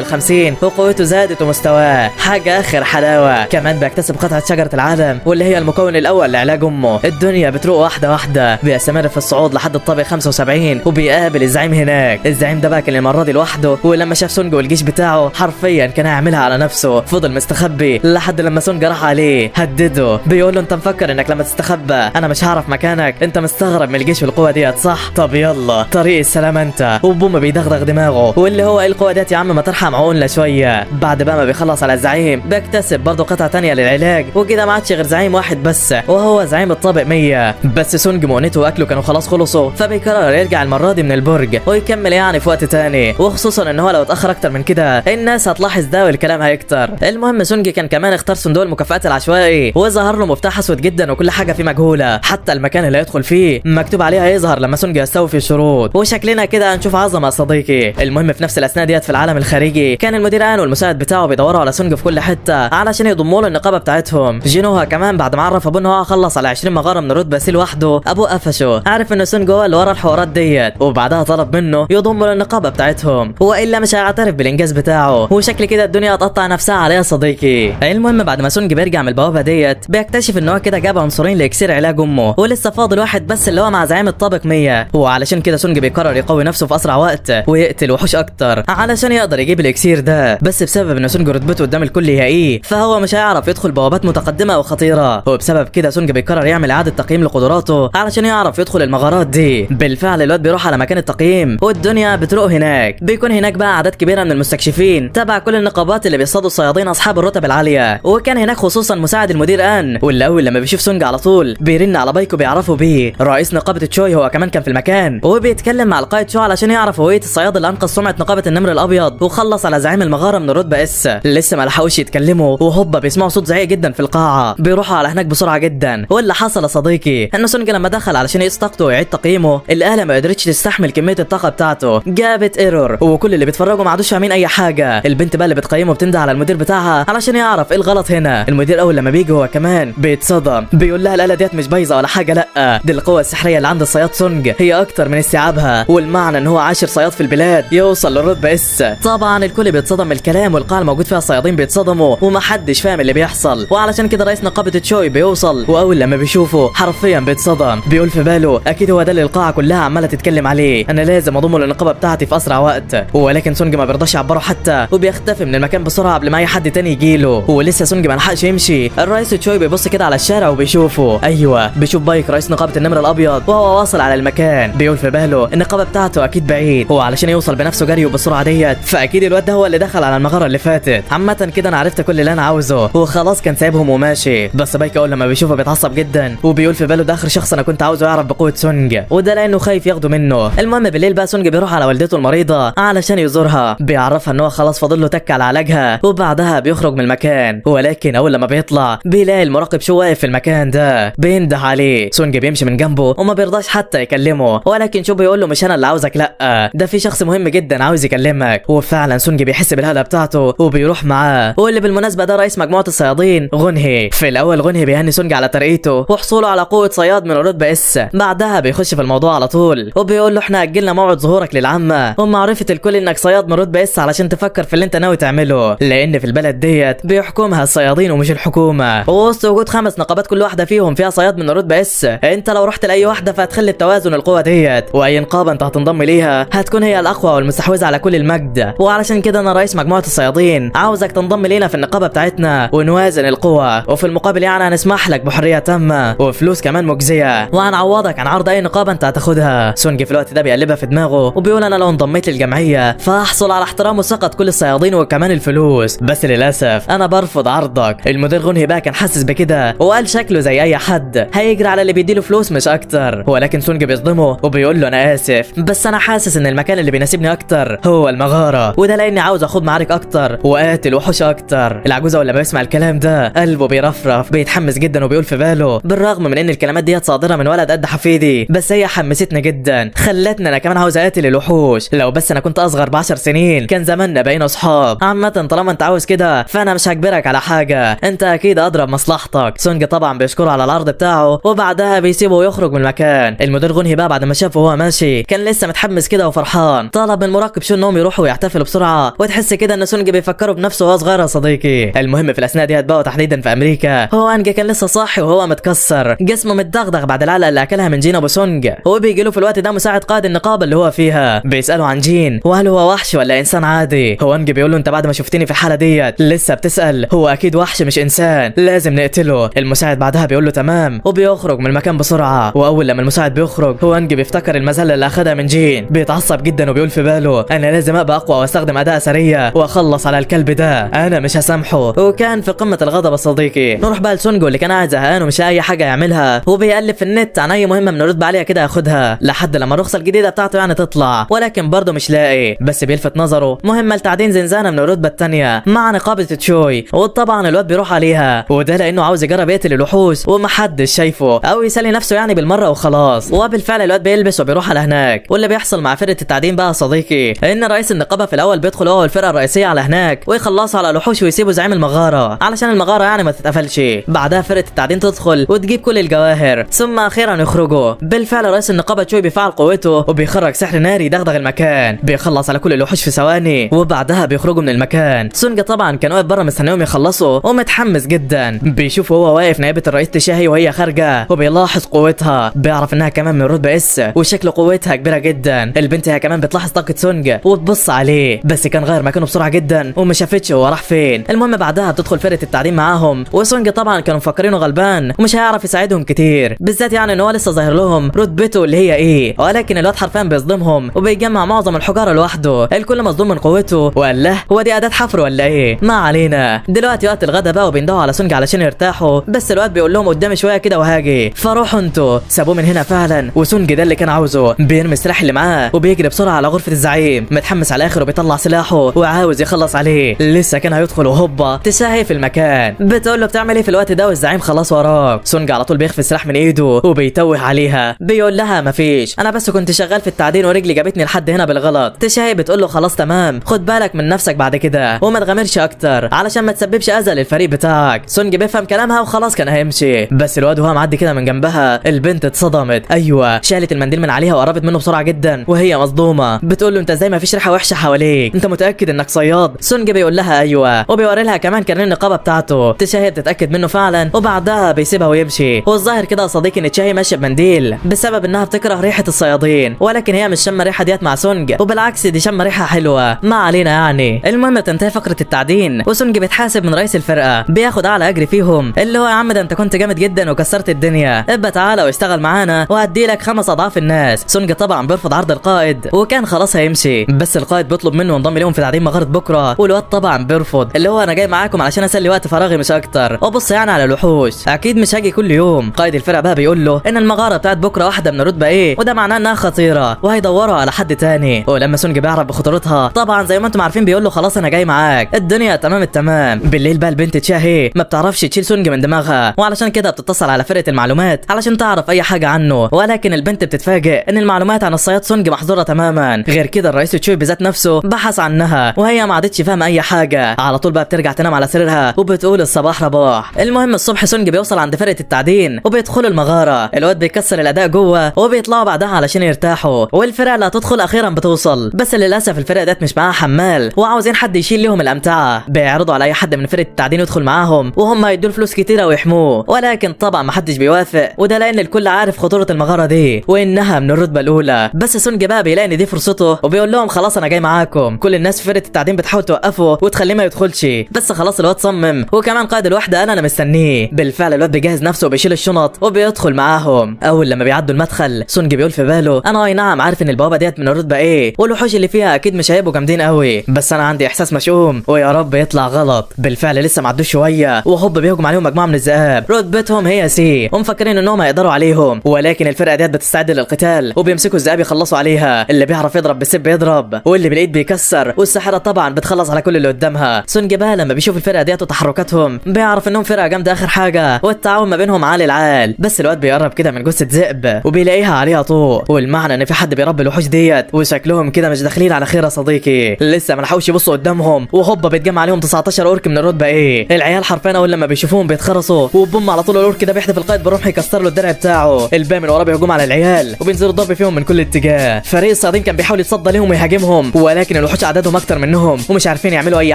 ال50 وقوته زادت ومستواه حاجه اخر حلاوه. كمان بيكتسب قطعه شجره العالم واللي هي المكون الاول لعلاج امه. الدنيا بتروق واحده واحده، بيستمر في الصعود لحد الطابق 75 وبيقابل الزعيم هناك. الزعيم ده بقى كان المره دي لوحده، ولما شاف سونج والجيش بتاعه حرفيا كان هيعملها على نفسه. فضل مستخبي لحد لما سونج راح عليه هدده، بيقول له انت مفكر انك لما تستخبى انا مش هعرف مكانك؟ انت مستغرب من الجيش والقوه ديت صح؟ طب يلا طريق السلام انت. وبوم بيدغدغ دماغه، واللي هو ايه القوه ديت يا عم، ما ترحم عقولنا شويه. بعد بقى ما بيخلص على الزعيم بيكتسب برضه قطعه تانية للعلاج، وكده ما عادش غير زعيم واحد بس وهو زعيم الطابق 100. بس سونج مؤنته واكله كانوا خلاص خلصوا، فبيقرر يرجع المره دي من البرج ويكمل يعني في وقت تاني، وخصوصا ان هو لو اتاخر اكتر من كده الناس هتلاحظ ده والكلام هيكتر. المهم سونج كان كمان اختار صندوق المكافآت العشوائي وظهر له مفتاح اسود جدا وكل حاجه فيه مجهوله، حتى المكان اللي هيدخل فيه مكتوب عليه هيظهر لما سونج يستوفي الشروط. وشكلنا كده هنشوف عظمه صديقي. المهم في نفس الاثناء ديت في العالم الخارجي كان المدير ان والمساعد بتاعه بيدوروا على سونج في كل حته علشان يضموا له النقابه بتاعتهم. جينوها كمان بعد ما عرف ابوه ان هو خلص على 20 مغاره من الرتبه سي لوحده، ابوه قفشه عارف ان سونج هو اللي ورا الحوارات ديت، وبعدها طلب منه يضمه للنقابه بتاعتهم والا مش هيعترف بالانجاز بتاعه. وشكل كده الدنيا هتقطع نفسها عليها صديقي. المهم بعد ما سونج بيرجع من البوابه ديت بيكتشف ان هو كده جاب عنصرين لاكسير علاج امه، ولسه فاضل واحد بس اللي هو مع زعيم الطابق 100. وعلشان كده سونج بيقرر يقوي نفسه في اسرع وقت ويقتل وحوش اكتر علشان يقدر يجيب الاكسير ده. بس بسبب ان سونج رتبته قدام الكل يهائيه فهو مش هيعرف يدخل بوابات متقدمه وخطيره، وبسبب كده سونج بيقرر يعمل اعاده تقييم لقدراته علشان يعرف يدخل المغارات دي. بالفعل الواد بيروح على مكان التقييم والدنيا بتروق هناك. بيكون هناك بقى اعداد كبيره من المستكشفين تبع كل النقابات اللي بيصطادوا الصيادين اصحاب الرتب العاليه، وكان هناك خصوصا مساعد المدير ان، واللي اول لما بيشوف سونج على طول بيرن على بايكو بيعرفوا بيه. رئيس نقابه تشوي هو كمان كان في المكان وبيتكلم مع القائد شو علشان يعرف هويه الصياد اللي انقذ سمعه نقابه النمر الابيض وخلص على زعيم المغاره من الرتبه اس. لسه ما لحقوش يتكلموا وهوبا بيسمعوا صوت زعيق جدا في القاعه، بيروحوا على هناك بسرعه جدا. واللي حصل يا صديقي ان سونج لما دخل علشان يقيس طاقته ويعيد تقييمه الاله ما قدرتش تستحمل كميه الطاقه بتاعته، جابت ايرور، وكل اللي بيتفرجوا ما عادوش فاهمين اي حاجه. البنت بقى اللي بتقيمه بتنده على المدير بتاعها علشان يعرف ايه الغلط هنا. المدير اول لما بيجي هو كمان بيتصدم، بيقول لها الاله ديت مش بايظه ولا حاجه، لا دي القوه السحريه اللي عند الصياد سونج هي اكتر من استيعابها، والمعنى ان هو عاشر صياد في البلاد يوصل للرتبه اس. طبعا الكل بيتصدم من الكلام والقاعه الموجود فيها الصيادين بيتصدموا ومحدش فاهم اللي بيحصل، وعلشان كده رئيس نقابه تشوي بيوصل واول لما بيشوفه حرفيا بيتصدم. بيقول في باله اكيد هو ده اللي القاعه كلها عماله تتكلم عليه، انا لازم اضمه للنقابه بتاعتي في اسرع وقت. ولكن سونج ما بيرضاش يعبره حتى وبيختفي من المكان بسرعه قبل ما اي حد تاني يجيله. ولسه سونج ما لحقش يمشي الرئيس تشوي بيبص كده على الشارع وبيشوفه، ايوه بيشوف بايك رئيس نقابه النمر الابيض وهو واصل على المكان. بيقول في باله النقابه بتاعته اكيد بعيد، هو علشان يوصل بنفسه جري وبالسرعه ديت فاكيد الواد ده هو اللي دخل على المغاره اللي فاتت. عامه كده انا عرفت كل اللي انا عاوزه وخلاص كان سايبهم وماشي. بس بايك اول لما بيشوفه بيتعصب جدا وبيقول في باله ده اخر شخص انا كنت عاوزه يعرف بقوه سونج، وده لانه خايف ياخده منه. المهم بالليل بقى سونج بيروح على والدته المريضه علشان يزورها، بيعرفها ان هو خلاص فاضل له تك على علاجها وبعدها بيخرج من المكان. ولكن اول لما بيطلع بيلاقي المراقب شو واقف في المكان ده بينده عليه. سونج بيمشي من جنبه وما بيرضاش حتى يكلمه، ولكن شو بيقول له مش انا اللي عاوزك، لا ده في شخص مهم جدا عاوز يكلمك. وفعلا سونج بيحس بالهاله بتاعته وبيروح معاه، واللي بالمناسبه ده رئيس مجموعه الصيادين غنهي. في الاول غنهي بيهني سونج على ترقيته وحصوله على قوه صياد من الرتبه اس، بعدها بيخش في الموضوع على طول وبيقول له احنا اجلنا موعد ظهورك للعامه ومعرفه الكل انك صياد من رتبه اس علشان تفكر في اللي انت ناوي تعمله، لان في البلد ديت بيحكمها الصيادين ومش الحكومه، ووسط وجود 5 نقابات كل واحده فيهم فيها صياد من الرتبه اس انت لو رحت لاي واحده فهتخلي التوازن القوه ديت، واي نقابه انت هتنضم ليها هتكون هي الاقوى والمستحوذه على كل المجد. وعلشان كده انا رئيس مجموعه الصيادين عاوزك تنضم لينا في النقابه بتاعتنا ونوازن القوى، وفي المقابل يعني هنسمح لك بحريه تامه وفلوس كمان مجزيه، وهنعوضك عن عرض اي نقابه انت هتاخدها. سونج في الوقت ده بيقلبها في دماغه وبيقول انا لو انضميت للجمعيه فهحصل على احترام وثقه كل الصيادين وكمان الفلوس، بس للاسف انا برفض عرضك. المدير غنهي بقى كان حاسس بكده وقال شكله زي اي حد هيجري على اللي بيديله فلوس مش اكتر، ولكن سونج بيصدمه وبيقول له انا اسف بس انا حاسس ان المكان اللي بيناسبني اكتر هو المغاره، وده لاني عاوز اخد معارك اكتر وقاتل وحوش اكتر. العجوزه لما بيسمع الكلام ده قلبه بيرفرف بيتحمس جدا وبيقول في باله بالرغم من ان الكلمات ديت صادره من ولد قد حفيدي بس هي حمستني جدا، خلتني انا كمان عاوز اقاتل الوحوش، لو بس انا كنت اصغر ب10 سنين كان زماننا بقينا اصحاب. عامه طالما انت عاوز كده فانا مش هجبرك على حاجه، انت اكيد ادرى بمصلحتك. سونج طبعا بيشكره على العرض بتاعه وبعدها بيسيبه ويخرج من المكان. المدير غنهي بقى بعد ما شافه وهو ماشي ماشي كان لسه متحمس كده وفرحان. طلب من المراقب شو انهم يروحوا ويحتفلوا بسرعه، وتحس كده ان سونج بيفكروا بنفسه وهو صغير يا صديقي. المهم في الاثناء ديت بقى تحديدا في امريكا، هو انجا كان لسه صاحي وهو متكسر، جسمه متدغدغ بعد العلقه اللي اكلها من جين ابو سونج. هو بيجي له في الوقت ده مساعد قائد النقابه اللي هو فيها، بيساله عن جين وهل هو وحش ولا انسان عادي. هو انجا بيقول له انت بعد ما شفتني في الحاله ديت لسه بتسال؟ هو اكيد وحش مش انسان، لازم نقتله. المساعد بعدها بيقول له تمام، وبيخرج من المكان بسرعه. واول لما المساعد بيخرج، هو انجا بيفتكر المذله اللي اخدها من جين، بيتعصب جدا وبيقول في باله انا لازم ابقى اقوى واستخدم اداه سريه واخلص على الكلب ده، انا مش هسامحه. وكان في قمه الغضب يا صديقي. نروح بقى لسونجو اللي كان قاعد زهقان ومش لاقي اي حاجه يعملها، وبيقلب في النت عن اي مهمه من الرتبه عاليه كده ياخدها لحد لما الرخصه الجديده بتاعته يعني تطلع، ولكن برضه مش لاقي. بس بيلفت نظره مهمه لتعدين زنزانه من الرتبه الثانيه مع نقابه تشوي، وطبعا الواد بيروح عليها، وده لانه عاوز يجرب يقتل الوحوش ومحدش شايفه او يسلي نفسه يعني بالمره وخلاص. وبالفعل الواد بيلبس وبيروح على هناك. واللي بيحصل مع فرقه التعدين بقى يا صديقي ان رئيس النقابه في الاول بيدخل هو والفرقه الرئيسيه على هناك ويخلصوا على الوحوش ويسيبوا زعيم المغاره علشان المغاره يعني ما تتقفلش. بعدها فرقه التعدين تدخل وتجيب كل الجواهر، ثم اخيرا يخرجوا. بالفعل رئيس النقابه تشوي بيفعل قوته وبيخرج سحر ناري يدغدغ المكان، بيخلص على كل الوحوش في ثواني، وبعدها بيخرجوا من المكان. سونجا طبعا كان واقف بره مستنيهم يخلصوا ومتحمس جدا، بيشوف هو واقف نائبه الرئيس تشاهي وهي خارجه، وبيلاحظ قوتها، بيعرف انها كمان من رتبه اس وشكل قوتها كبيره جدا. البنت هي كمان بتلاحظ طاقه سونجا وتبص عليه، بس كان غير مكانه بسرعه جدا وما شافتش هو راح فين. المهم بعدها بتدخل فرقه التعدين معاهم، وسونجا طبعا كانوا مفكرينه غلبان ومش هيعرف يساعدهم كتير، بالذات يعني ان هو لسه ظاهر لهم رتبته اللي هي ايه، ولكن الواد حرفيا بيصدمهم وبيجمع معظم الحجاره لوحده. الكل مصدوم من قوته وقال له هو دي اداه حفر ولا ايه؟ ما علينا. دلوقتي وقت الغدا بقى وبيندهوا على سونجا علشان يرتاحوا، بس الواد بيقول لهم قدامي شويه كده وهاجي، فروحوا انتوا. سابوه من هنا فعلا، وسونجا ده اللي كان عاوزه بيرمي السلاح اللي معاه وبيجري بسرعه على غرفه الزعيم، متحمس على الاخر وبيطلع سلاحه وعاوز يخلص عليه. لسه كان هيدخل وهوبا تشاهي في المكان بتقول له بتعمل ايه في الوقت ده والزعيم خلاص وراك. سونجا على طول بيخفي السلاح من ايده وبيتوه عليها، بيقول لها مفيش، انا بس كنت شغال في التعدين ورجلي جابتني لحد هنا بالغلط. تشاهي بتقول له خلاص تمام، خد بالك من نفسك بعد كده وما تغامرش اكتر علشان ما تسببش اذى للفريق بتاعك. سونجا بيفهم كلامها وخلاص كان هيمشي، بس الواد وهو معدي كده من جنبها البنت اتصدمت. ايوه شالت المنديل من عليها وقربت منه بسرعه جدا وهي مصدومه، بتقول له انت ازاي ما فيش ريحه وحشه حواليك؟ انت متاكد انك صياد؟ سونجا بيقول لها ايوه، وبيوري لها كمان كارنيه النقابه بتاعته. تشاهي بتتاكد منه فعلا وبعدها بيسيبها ويمشي. والظاهر كده يا صديقي ان تشاهي ماشيه بمنديل بسبب انها بتكره ريحه الصيادين، ولكن هي مش شامه ريحه ديت مع سونجا، وبالعكس دي شامه ريحه حلوه. ما علينا يعني. المهم تنتهي فقره التعدين وسونجا بيتحاسب من رئيس الفرقه، بياخد اعلى اجر فيهم اللي هو يا عم ده انت كنت جامد جدا وكسرت الدنيا، ابقى تعالى واشتغل معانا وهدي لك 5 اضعاف الناس. سونجا طبعا بيرفض عرض القائد وكان خلاص هيمشي، بس القائد بيطلب منه ينضم لهم في تعدين مغاره بكره، والواد طبعا بيرفض، اللي هو انا جاي معاكم علشان اسلي وقت فراغي مش اكتر، وبص يعني على الوحوش، اكيد مش هاجي كل يوم. قائد الفرقه بقى بيقول له ان المغاره بتاعت بكره واحده من رتبه ايه، وده معناه انها خطيره وهيدوروا على حد تاني. ولما سونجا بيعرف بخطورتها طبعا زي ما انتم عارفين بيقول له خلاص انا جاي معاك، الدنيا تمام التمام. بالليل بقى البنت تشاهي ما بتعرفش تشيل سونجا من دماغها، وعلشان كده بتتصل على فرقه المعلومات علشان تعرف اي حاجه عنه، ولكن البنت بتتفاجئ ان المعلومات عن الصياد سونجا محظوره تماما. غير كده الرئيس تشوي بذات نفسه بحث عنها وهي ما عادتش فاهمه اي حاجه، على طول بقى بترجع تنام على سريرها وبتقول الصباح رباح. المهم الصبح سونجا بيوصل عند فرقه التعدين وبيدخلوا المغاره، الواد بيكسر الاداء جوه وبيطلعوا بعدها علشان يرتاحوا، والفرقه اللي هتدخل اخيرا بتوصل، بس للاسف الفرقه ديت مش معاها حمال وعاوزين حد يشيل لهم الامتعه. بيعرضوا على اي حد من فرقه التعدين يدخل معاهم وهم هيدوا فلوس كتيره ويحموه، ولكن طبعا ما حدش بيوافق، وده لان الكل عارف خطوره المغاره دي وانها من الرتبه الاولى. بس سونجا بقى بيلاقي ان دي فرصته وبيقول لهم خلاص انا جاي معاكم. كل الناس في فرقه التعدين بتحاول توقفه وتخليه ما يدخلش، بس خلاص الواد صمم، وكمان قائد الوحده انا مستنيه. بالفعل الواد بيجهز نفسه وبيشيل الشنط وبيدخل معاهم. اول لما بيعدوا المدخل سونجا بيقول في باله انا اي نعم عارف ان البوابه ديت من الرتبه ايه والوحوش اللي فيها اكيد مش هيبقوا جامدين قوي، بس انا عندي احساس مشؤوم ويا رب يطلع غلط. بالفعل لسه ما عدوش شويه وهوب بيهجم عليهم مجموعه من الذئاب، رتبتهم هي سي ومفكرين انهم هيقدروا عليهم، ولكن الفرقه ديت بتستعد للقتال وبيمسكوا الذئاب يخلصوا عليها، اللي بيعرف يضرب بالسيف بيضرب واللي بالايد بيكسر، والساحره طبعا بتخلص على كل اللي قدامها. سونجا بقى لما بيشوف الفرقه ديت وتحركاتهم بيعرف انهم فرقه جامده اخر حاجه والتعاون ما بينهم عالي العال. بس الواد بيقرب كده من جثه ذئب وبيلاقيها عليها طوق، والمعنى ان في حد بيربي الوحوش ديت وشكلهم كده مش داخلين على خير يا صديقي. لسه ما لحقوش يبصوا قدامهم وهوبا بيتجمع عليهم 19 اورك من الرتبه ايه. العيال حرفيا اول لما بيشوفوهم بيتخرصوا وبوم على طول الاورك ده بيحدف القائد بيروح يكسر له الدرع بتاعه. الباقي من وراه بيهجم على العيال وبينزلوا ضرب بيصب فيهم من كل اتجاه. فريق الصيادين كان بيحاول يتصدى لهم ويهاجمهم، ولكن الوحوش عددهم اكتر منهم ومش عارفين يعملوا اي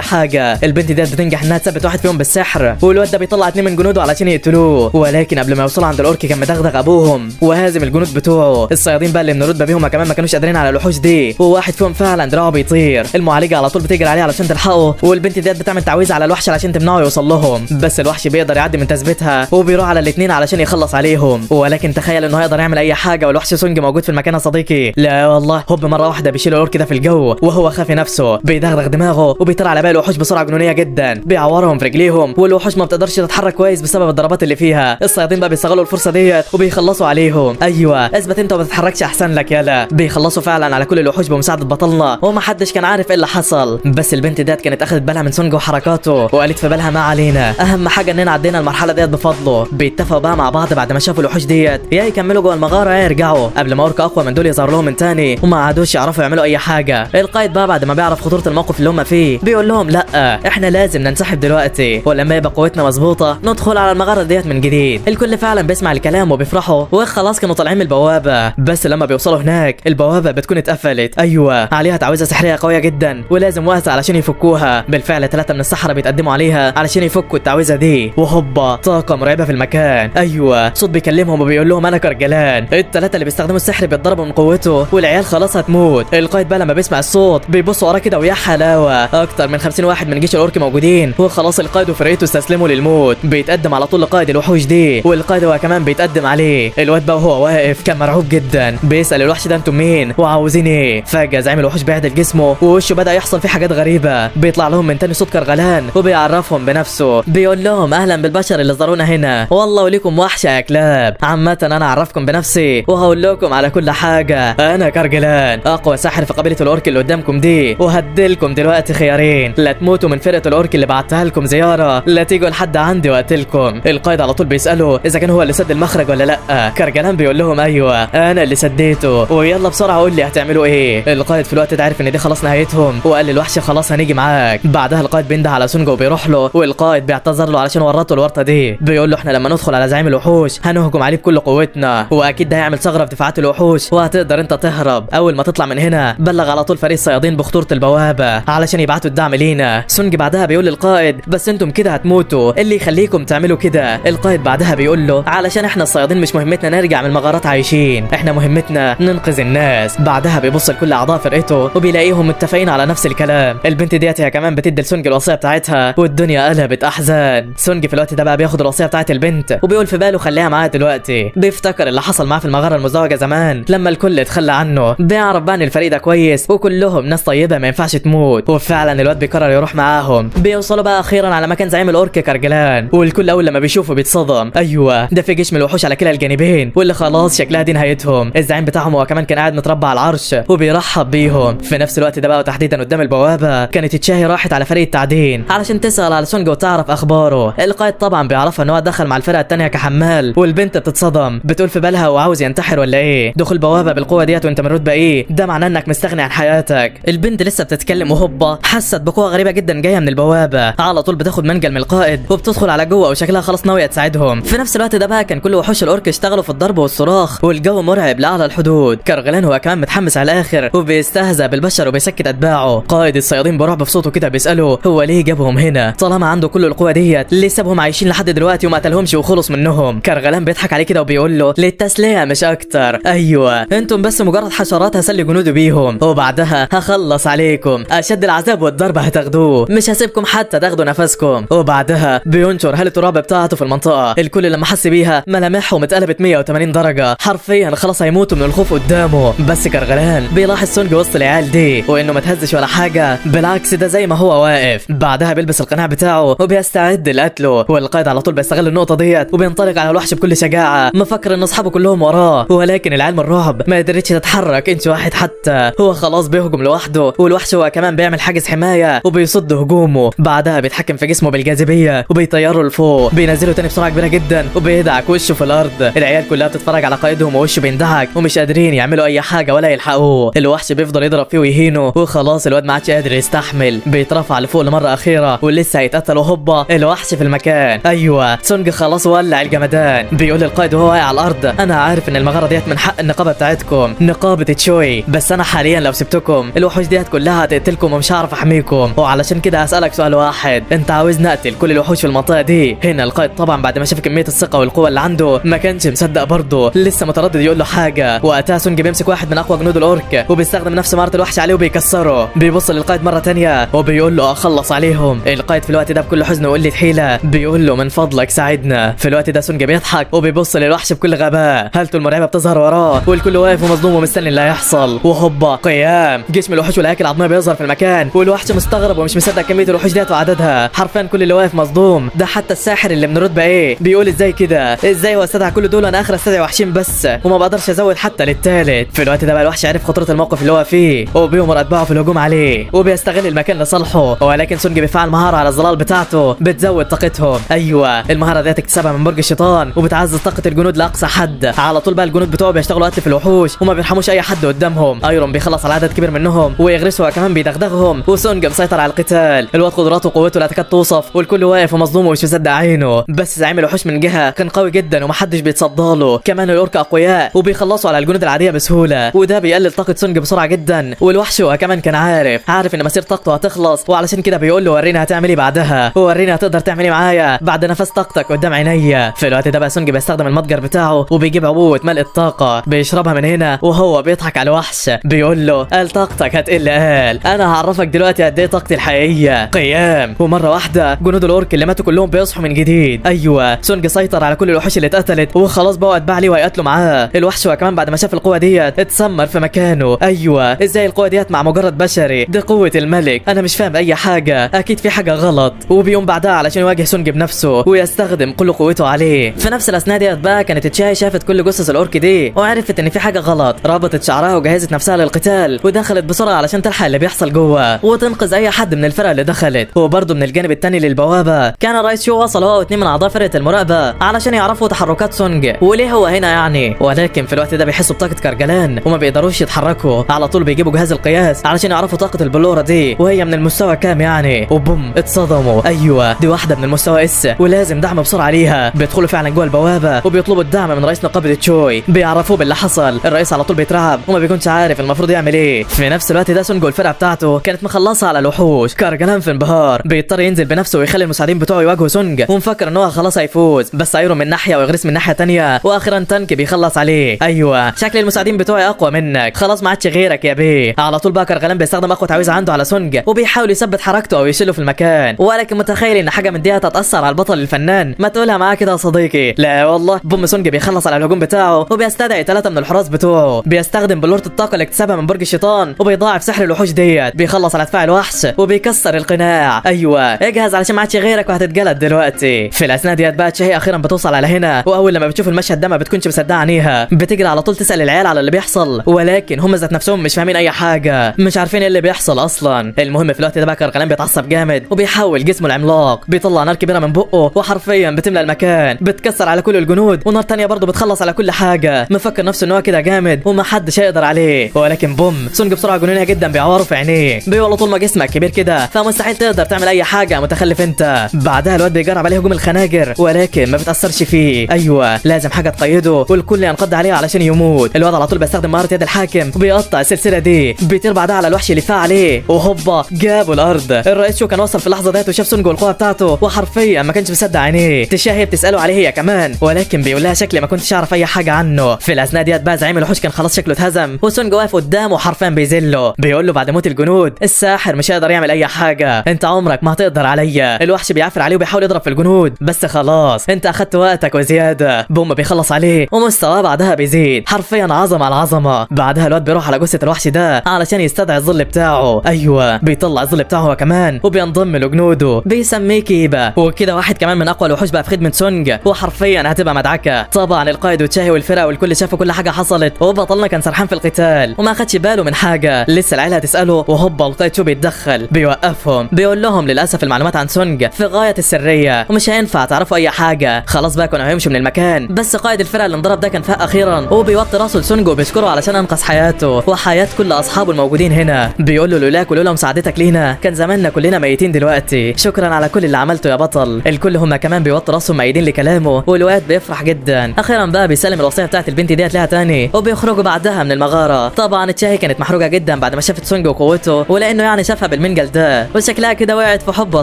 حاجه. البنت ديت بتنجح انها تثبت واحد فيهم بالسحر، والواد ده بيطلع 2 من جنوده علشان يقتلوه، ولكن قبل ما يوصلوا عند الاورك كان مدغدغ ابوهم وهازم الجنود بتوعه. الصيادين بقى اللي من الرتبه بيهم كمان ما كانوش قادرين على الوحوش دي، وواحد فيهم فعلا دراعه بيطير. المعالجه على طول بتجري عليه علشان تلحقه، والبنت ديت بتعمل تعويذه على الوحش علشان تمنعه يوصل لهم، بس الوحش بيقدر يعدي من تثبيتها وبيروح على الاثنين علشان يخلص عليهم. ولكن تخيل انه هيقدر يعمل اي حاجه والوحش سونج موجود في المكان يا صديقي. لا والله، هوب مره واحده بيشيل الاورك ده في الجو وهو خافي نفسه، بيدغدغ دماغه وبيطير على باقي الوحوش بسرعه جنونيه جدا، بيعورهم في رجليهم والوحوش ما بتقدرش تتحرك كويس بسبب الضربات اللي فيها. الصيادين بقى بيستغلوا الفرصه ديت وبيخلصوا عليهم. ايوه اثبت انت وما تتحركش احسن لك يالا. بيخلصوا فعلا على كل الوحوش بمساعده بطلنا وما حدش كان عارف ايه اللي حصل، بس البنت ديت كانت اخذت بالها من سونج وحركاته وقالت في بالها ما علينا، اهم حاجه اننا عدينا المرحله ديت بفضله. بيتفقوا بقى مع بعض بعد ما شافوا الوحوش ديت يا يكملوا جوه المغاره يا يرجعوا قبل ما اورك اقوى من دول يظهر لهم من تاني وما عادوش يعرفوا يعملوا اي حاجه. القائد بقى بعد ما بيعرف خطوره الموقف اللي هم فيه بيقول لهم لا، احنا لازم ننسحب دلوقتي، ولما يبقى قوتنا مظبوطه ندخل على المغاره ديت من جديد. الكل فعلا بيسمع الكلام وبيفرحوا وخلاص كانوا طالعين من البوابه، بس لما بيوصلوا هناك البوابه بتكون اتقفلت. ايوه عليها تعويذه سحريه قويه جدا ولازم وقت علشان يفكوها. بالفعل 3 من السحره بيتقدموا عليها علشان يفكوا التعويذه دي، وهوبا طاقه مرعبه في المكان. ايوه صوت بيكلمهم وبيقول لهم انا كرجلان. ال3 اللي بيستخدموا السحر بيتضربوا من قوته والعيال خلاص هتموت. القائد بقى لما بيسمع الصوت بيبص وراه كده ويا حلاوه، اكتر من 50 واحد من جيش الاورك موجودين وخلاص القائد وفرقته استسلموا للموت. بيتقدم على طول لقائد الوحوش دي والقائد هو كمان بيتقدم عليه. الواد بقى وهو واقف كان مرعوب جدا، بيسال الوحش ده انتم مين وعاوزين ايه. فجاه زعيم الوحوش بيعدل جسمه ووشه بدا يحصل فيه حاجات غريبه، بيطلع لهم من تاني صوت كرغلان وبيعرفهم بنفسه، بيقول لهم اهلا بالبشر اللي زارونا هنا، والله وليكم وحشه يا كلاب. عامه انا اعرفكم بنفسي وهقول لكم على كل حاجه، انا كرجلان اقوى ساحر في قبيله الاورك اللي قدامكم دي، وهديلكم دلوقتي خيارين، لا تموتوا من فرقه الاورك اللي بعتها لكم زياره، لا تيجوا لحد عندي واقتلكم. القائد على طول بيساله اذا كان هو اللي سد المخرج ولا لا. كرجلان بيقول لهم ايوه انا اللي سديته، ويلا بسرعه قول لي هتعملوا ايه. القائد في الوقت ده عارف ان دي خلاص نهايتهم وقال للوحش خلاص هنيجي معاك. بعدها القائد بينده على سونج وبيروح له، والقائد بيعتذر له علشان ورطه الورطه دي، بيقول له احنا لما ندخل على زعيم الوحوش هنهجم عليه بكل قوتنا، واكيد ده هيعمل ثغره في دفاعات الوحوش وهتقدر انت تهرب. اول ما تطلع من هنا بلغ على طول فريق الصيادين بخطوره البوابه علشان يبعتوا الدعم لينا. سونج بعدها بيقول للقائد بس انتم كده هتموتوا، اللي يخليكم تعملوا كده. القائد بعدها بيقول له علشان احنا الصيادين مش مهمتنا نرجع من المغارات عايشين، احنا مهمتنا ننقذ الناس. بعدها بيبص لكل اعضاء فرقته وبيلاقيهم متفقين على نفس الكلام. البنت ديت هي كمان بتدي لسونج الوصيه بتاعتها والدنيا قلبت احزان. سونج في الوقت ده بقى بياخد الوصيه بتاعت البنت وبيقول في باله خليها معاه دلوقتي، بيفتكر اللي حصل معاه في المغاره المزدوجه زمان لما الكل اتخلى عنه، بيعرف بقى ان الفريق ده كويس وكلهم ناس طيبه ما ينفعش تموت، وفعلا الواد بيقرر يروح معاهم. بيوصلوا بقى اخيرا على مكان زعيم الاورك كرجلان، والكل اول لما بيشوفه بيتصدم. ايوه ده في جيش من الوحوش على كلا الجانبين واللي خلاص شكلها دي نهايتهم. الزعيم بتاعهم هو كمان كان قاعد متربع على العرش وبيرحب بيهم. في نفس الوقت ده بقى وتحديدا قدام البوابه كانت تشاهي راحت على فريق التعدين علشان تسال على سونج وتعرف اخباره. القائد طبعا بيعرفها ان هو دخل مع الفرقه الثانيه كحمال، والبنت بتتصدم بتقول في بالها هو عاوز ينتحر ولا ايه؟ دخول بوابه بالقوه ديت وانت من رتبه ايه؟ ده معناه انك مستغني عن حياتك. البنت لسه بتتكلم وهوبا حست بقوه غريبه جدا جايه من البوابه، على طول بتاخد منجل من القائد وبتدخل على جوه وشكلها خلاص ناويه تساعدهم. في نفس الوقت ده بقى كان كل وحوش الاورك اشتغلوا في الضرب والصراخ والجو مرعب لاعلى الحدود. كرغلان هو كمان متحمس على الاخر وبيستهزأ بالبشر وبيسكت اتباعه. قائد الصيادين برعب في صوته كده بيساله هو ليه جابهم هنا طالما عنده كل القوه ديت، ليه سابهم عايشين لحد دلوقتي وما قتلهمش وخلص منهم. كرغلان بيضحك عليه كده وبيقول له للتسليه مش اكتر، ايوه انتم بس مجرد حشرات هسلي جنودي بيهم وبعدها هخلص عليكم، اشد العذاب والضرب هتاخدوه، مش هسيبكم حتى تاخدوا نفسكم. وبعدها بينشر هاله الرعب بتاعته في المنطقه. الكل لما حس بيها ملامحهم اتقلبت 180 درجه، حرفيا خلاص هيموتوا من الخوف قدامه. بس كرغلان بيلاحظ سونج وسط العيال دي وانه ما تهزش ولا حاجه، بالعكس ده زي ما هو واقف. بعدها بيلبس القناع بتاعه وبيستعد لقتله، والقائد على طول بيستغل النقطه ديت وبينطلق على الوحش بكل شجاعه، مفكر ان اصحابه كلهم وراه، ولكن العيال من الرعب ما قدرتش تتحرك انش واحد حتى. هو خلاص بيهجم لوحده، والوحش هو كمان بيعمل حاجز حمايه وبيصد هجومه. بعدها بيتحكم في جسمه بالجاذبيه وبيطيره لفوق، بينزله تاني بسرعه كبيره جدا وبيدعك وشه في الارض. العيال كلها بتتفرج على قائدهم ووشه بيندعك ومش قادرين يعملوا اي حاجه ولا يلحقوه. الوحش بيفضل يضرب فيه ويهينه وخلاص الواد ما عادش قادر يستحمل، بيترفع لفوق لمره اخيره ولسه هيتقتل وهوبا الوحش في المكان. ايوه سونج خلاص ولع الجمدان، بيقول القائد وهو واقع على الارض انا عارف ان المغاره ديت من حق حق النقابه بتاعتكم، نقابه تشوي، بس انا حاليا لو سبتكم الوحوش ديت كلها هتقتلكم ومش هعرف احميكم، وعلشان كده هسالك سؤال واحد، انت عاوزني اقتل كل الوحوش في المنطقه دي؟ هنا القائد طبعا بعد ما شاف كميه الثقه والقوه اللي عنده ما كانش مصدق برضه، لسه متردد يقول له حاجه. وقتها سونج بيمسك واحد من اقوى جنود الاورك وبيستخدم نفس مهاره الوحش عليه وبيكسره. بيبص للقائد مره تانية وبيقول له اخلص عليهم. القائد في الوقت ده بكل حزن وقله حيله بيقول له من فضلك ساعدنا. في الوقت ده سونج بيضحك وبيبص للوحش بكل غباء، هالته المرعبه بتظهر وراه والكل واقف ومصدوم ومستني اللي هيحصل. وهوبا قيام جسم الوحوش والهياكل العظميه بيظهر في المكان، والوحش مستغرب ومش مصدق كميه الوحوش ديت وعددها، حرفيا كل اللي واقف مصدوم. ده حتى الساحر اللي من رتبه ايه بيقول ازاي كده، ازاي هو استدعى كل دول وانا اخر استدعي وحشين بس وما بقدرش ازود حتى للثالث. في الوقت ده بقى الوحش عارف خطوره الموقف اللي هو فيه وبيأمر اتباعه في الهجوم عليه وبيستغل المكان لصالحه، ولكن سونج بيفعل مهاره على الظلال بتاعته بتزود طاقتهم. ايوه المهاره ديت اكتسبها من برج الشيطان وبتعزز طاقه الجنود لاقصى حد. على طول بقى الجنود بتوعه بيشتغلوا قتل في الوحوش وما بيرحموش اي حد قدامهم. ايرون بيخلص على عدد كبير منهم ويغرسوا كمان بيدغدغهم، وسونج مسيطر على القتال. الواد قدراته وقوته لا تكاد توصف والكل واقف ومصدوم ومش مصدق عينه. بس زعيم الوحوش من جهه كان قوي جدا ومحدش بيتصدى له، كمان الاورك اقوياء وبيخلصوا على الجنود العاديه بسهوله، وده بيقلل طاقه سونج بسرعه جدا. والوحش هو كمان كان عارف ان مسير طاقته هتخلص، وعلشان كده بيقول له وريني هتعمل ايه بعدها، وريني هتقدر تعمل ايه معايا بعد نفس طاقتك قدام عينيا. في الوقت ده بقى سونج بيستخدم المتجر بتاعه وبيجيب عبوه ملء الطاقه بيشربها من هنا، وهو بيضحك على الوحش بيقول له قال طاقتك هتقل، قال انا هعرفك دلوقتي قد ايه طاقتي الحقيقيه. قيام ومره واحده جنود الاورك اللي ماتوا كلهم بيصحوا من جديد. ايوه سونج سيطر على كل الوحوش اللي اتقتلت وخلاص بقى اتباع ليه وهيقتلوا معاه. الوحش وكمان بعد ما شاف القوه ديت اتسمر في مكانه. ايوه ازاي القوه ديت مع مجرد بشري؟ دي قوه الملك، انا مش فاهم اي حاجه، اكيد في حاجه غلط. وبيقوم بعدها علشان يواجه سونج بنفسه ويستخدم كل قوته عليه. في نفس الاثناء ديت بقى كانت تشاي شافت كل جثث الاورك دي وعرفت ان في حاجه غلط، ربطت شعرها وجهزت نفسها للقتال ودخلت بسرعه علشان تلحق اللي بيحصل جوه وتنقذ اي حد من الفرق اللي دخلت. وبرضه من الجانب الثاني للبوابه كان رئيس شو وصل هو واثنين من اعضاء فرقه المراقبه علشان يعرفوا تحركات سونج وليه هو هنا يعني، ولكن في الوقت ده بيحسوا بطاقه كرجلان وما بيقدروش يتحركوا. على طول بيجيبوا جهاز القياس علشان يعرفوا طاقه البلوره دي وهي من المستوى كام يعني، وبوم اتصدموا. ايوه دي واحده من المستوى اس ولازم دعم بسرعه ليها. بيدخلوا فعلا جوه البوابه وبيطلبوا الدعم من رئيس نقابه تشوي، بيعرفوه باللي حصل. الرئيس على طول بيترعب وما بيكونش عارف المفروض يعمل ايه. في نفس الوقت ده سونج والفرقه بتاعته كانت مخلصه على الوحوش. كرجلان في انبهار بيضطر ينزل بنفسه ويخلي المساعدين بتوعه يواجهوا سونج ومفكر ان هو خلاص هيفوز، بس ايرون من ناحيه ويغرس من ناحيه ثانيه واخيرا تانك بيخلص عليه. ايوه شكل المساعدين بتوعي اقوى منك، خلاص ما عادش غيرك يا بيه. على طول بقى كرجلان بيستخدم اقوى تعويذه عنده على سونج وبيحاول يثبت حركته او يشيله في المكان، ولكن متخيل ان حاجه من دي هتتاثر على البطل الفنان. ما تقولها معاه كده يا صديقي. لا والله بوم سونج بيخلص على الهجوم بتاعه وبيستدعي 3 من الحراس بتوعه، بيستخدم بلورة الطاقه اللي اكتسبها من برج الشيطان وبيضاعف سحر الوحوش ديت، بيخلص على دفاع الوحش وبيكسر القناع. ايوه اجهز علشان ما عادش غيرك وهتتجلد دلوقتي. في الاثناء ديت بقى تشهي اخيرا بتوصل على هنا، واول لما بتشوف المشهد ده ما بتكونش مصدقه عينيها، بتجري على طول تسال العيال على اللي بيحصل، ولكن هم ذات نفسهم مش فاهمين اي حاجه، مش عارفين ايه اللي بيحصل اصلا. المهم في الوقت ده بقى كرجلان بيتعصب جامد وبيحول جسمه العملاق بيطلع نار كبيره من بقه وحرفيا بتملى المكان، بتكسر على كل الجنود، ونار تانية برضه بتخلص على كل حاجه. مفكر نفسه ان هو كده جامد وما حدش هيقدر عليه، ولكن بوم سونج بسرعه جنونيه جدا بيعوره في عينيه، بيقول طول ما جسمك كبير كده فمستحيل تقدر تعمل اي حاجه، متخلف انت. بعدها الواد بيجرب عليه هجوم الخناجر ولكن ما بتاثرش فيه. ايوه لازم حاجه تقيده والكل ينقض عليه علشان يموت. الواد على طول بيستخدم مهاره يد الحاكم وبيقطع السلسله دي، بيطير بعدها على الوحش اللي فاه عليه وهوبا جابوا الارض. الرئيس شو كان وصل في اللحظه ديت وشاف سونج والقوه بتاعته وحرفيا ما كانش مصدق عينيه. تشاهي بتساله عليه هي كمان ولكن بيقول لها شكلي ما كنتش اعرف اي حاجه عنه. في الاثناء ديت بقى زعيم الوحوش كان خلاص شكله اتهزم وسونج واقف قدامه حرفيا بيذله، بيقول له بعد موت الجنود الساحر مش هيقدر يعمل اي حاجه، انت عمرك ما هتقدر عليا. الوحش بيعافر عليه وبيحاول يضرب في الجنود بس خلاص انت اخدت وقتك وزياده. بوم بيخلص عليه ومستواه بعدها بيزيد حرفيا عظمه على عظمه. بعدها الواد بيروح على جثه الوحش ده علشان يستدعي الظل بتاعه. ايوه بيطلع الظل بتاعه هو كمان وبينضم لجنوده، بيسميه كيبا. وكده واحد كمان من اقوى الوحوش بقى في خدمه سونج وحرفيا هتبقى مدعكه. طبعا القائد وتشاهي والفرق والكل شافوا كل حاجه حصلت وبطلنا كان سرحان في القتال وما خدش باله من حاجه. لسه العيله هتساله وهوبا القائد شو بيتدخل بيوقفهم، بيقول لهم للاسف المعلومات عن سونج في غايه السريه ومش هينفع تعرفوا اي حاجه. خلاص بقى كانوا هيمشوا من المكان، بس قائد الفرقه اللي انضرب ده كان فاق اخيرا وبيوطي راسه لسونج وبيشكره علشان انقذ حياته وحياه كل اصحابه الموجودين هنا. بيقول له لولاك ولولا مساعدتك لينا كان زماننا كلنا ميتين دلوقتي، شكرا على كل اللي عملته يا بطل. الكل هم كمان بيوطي راسهم ميدين لكلامه والواد بيفرح جدا. اخيرا بقى بيسلم الوصيه بتاعت البنت دي ديت لها تاني، وبيخرجوا بعدها من المغاره. طبعا تشاهي كانت محروقه جدا بعد ما شافت سونج وقوته، ولانه يعني شافها بالمنجل ده، وشكلها كده وقعت في حبه يا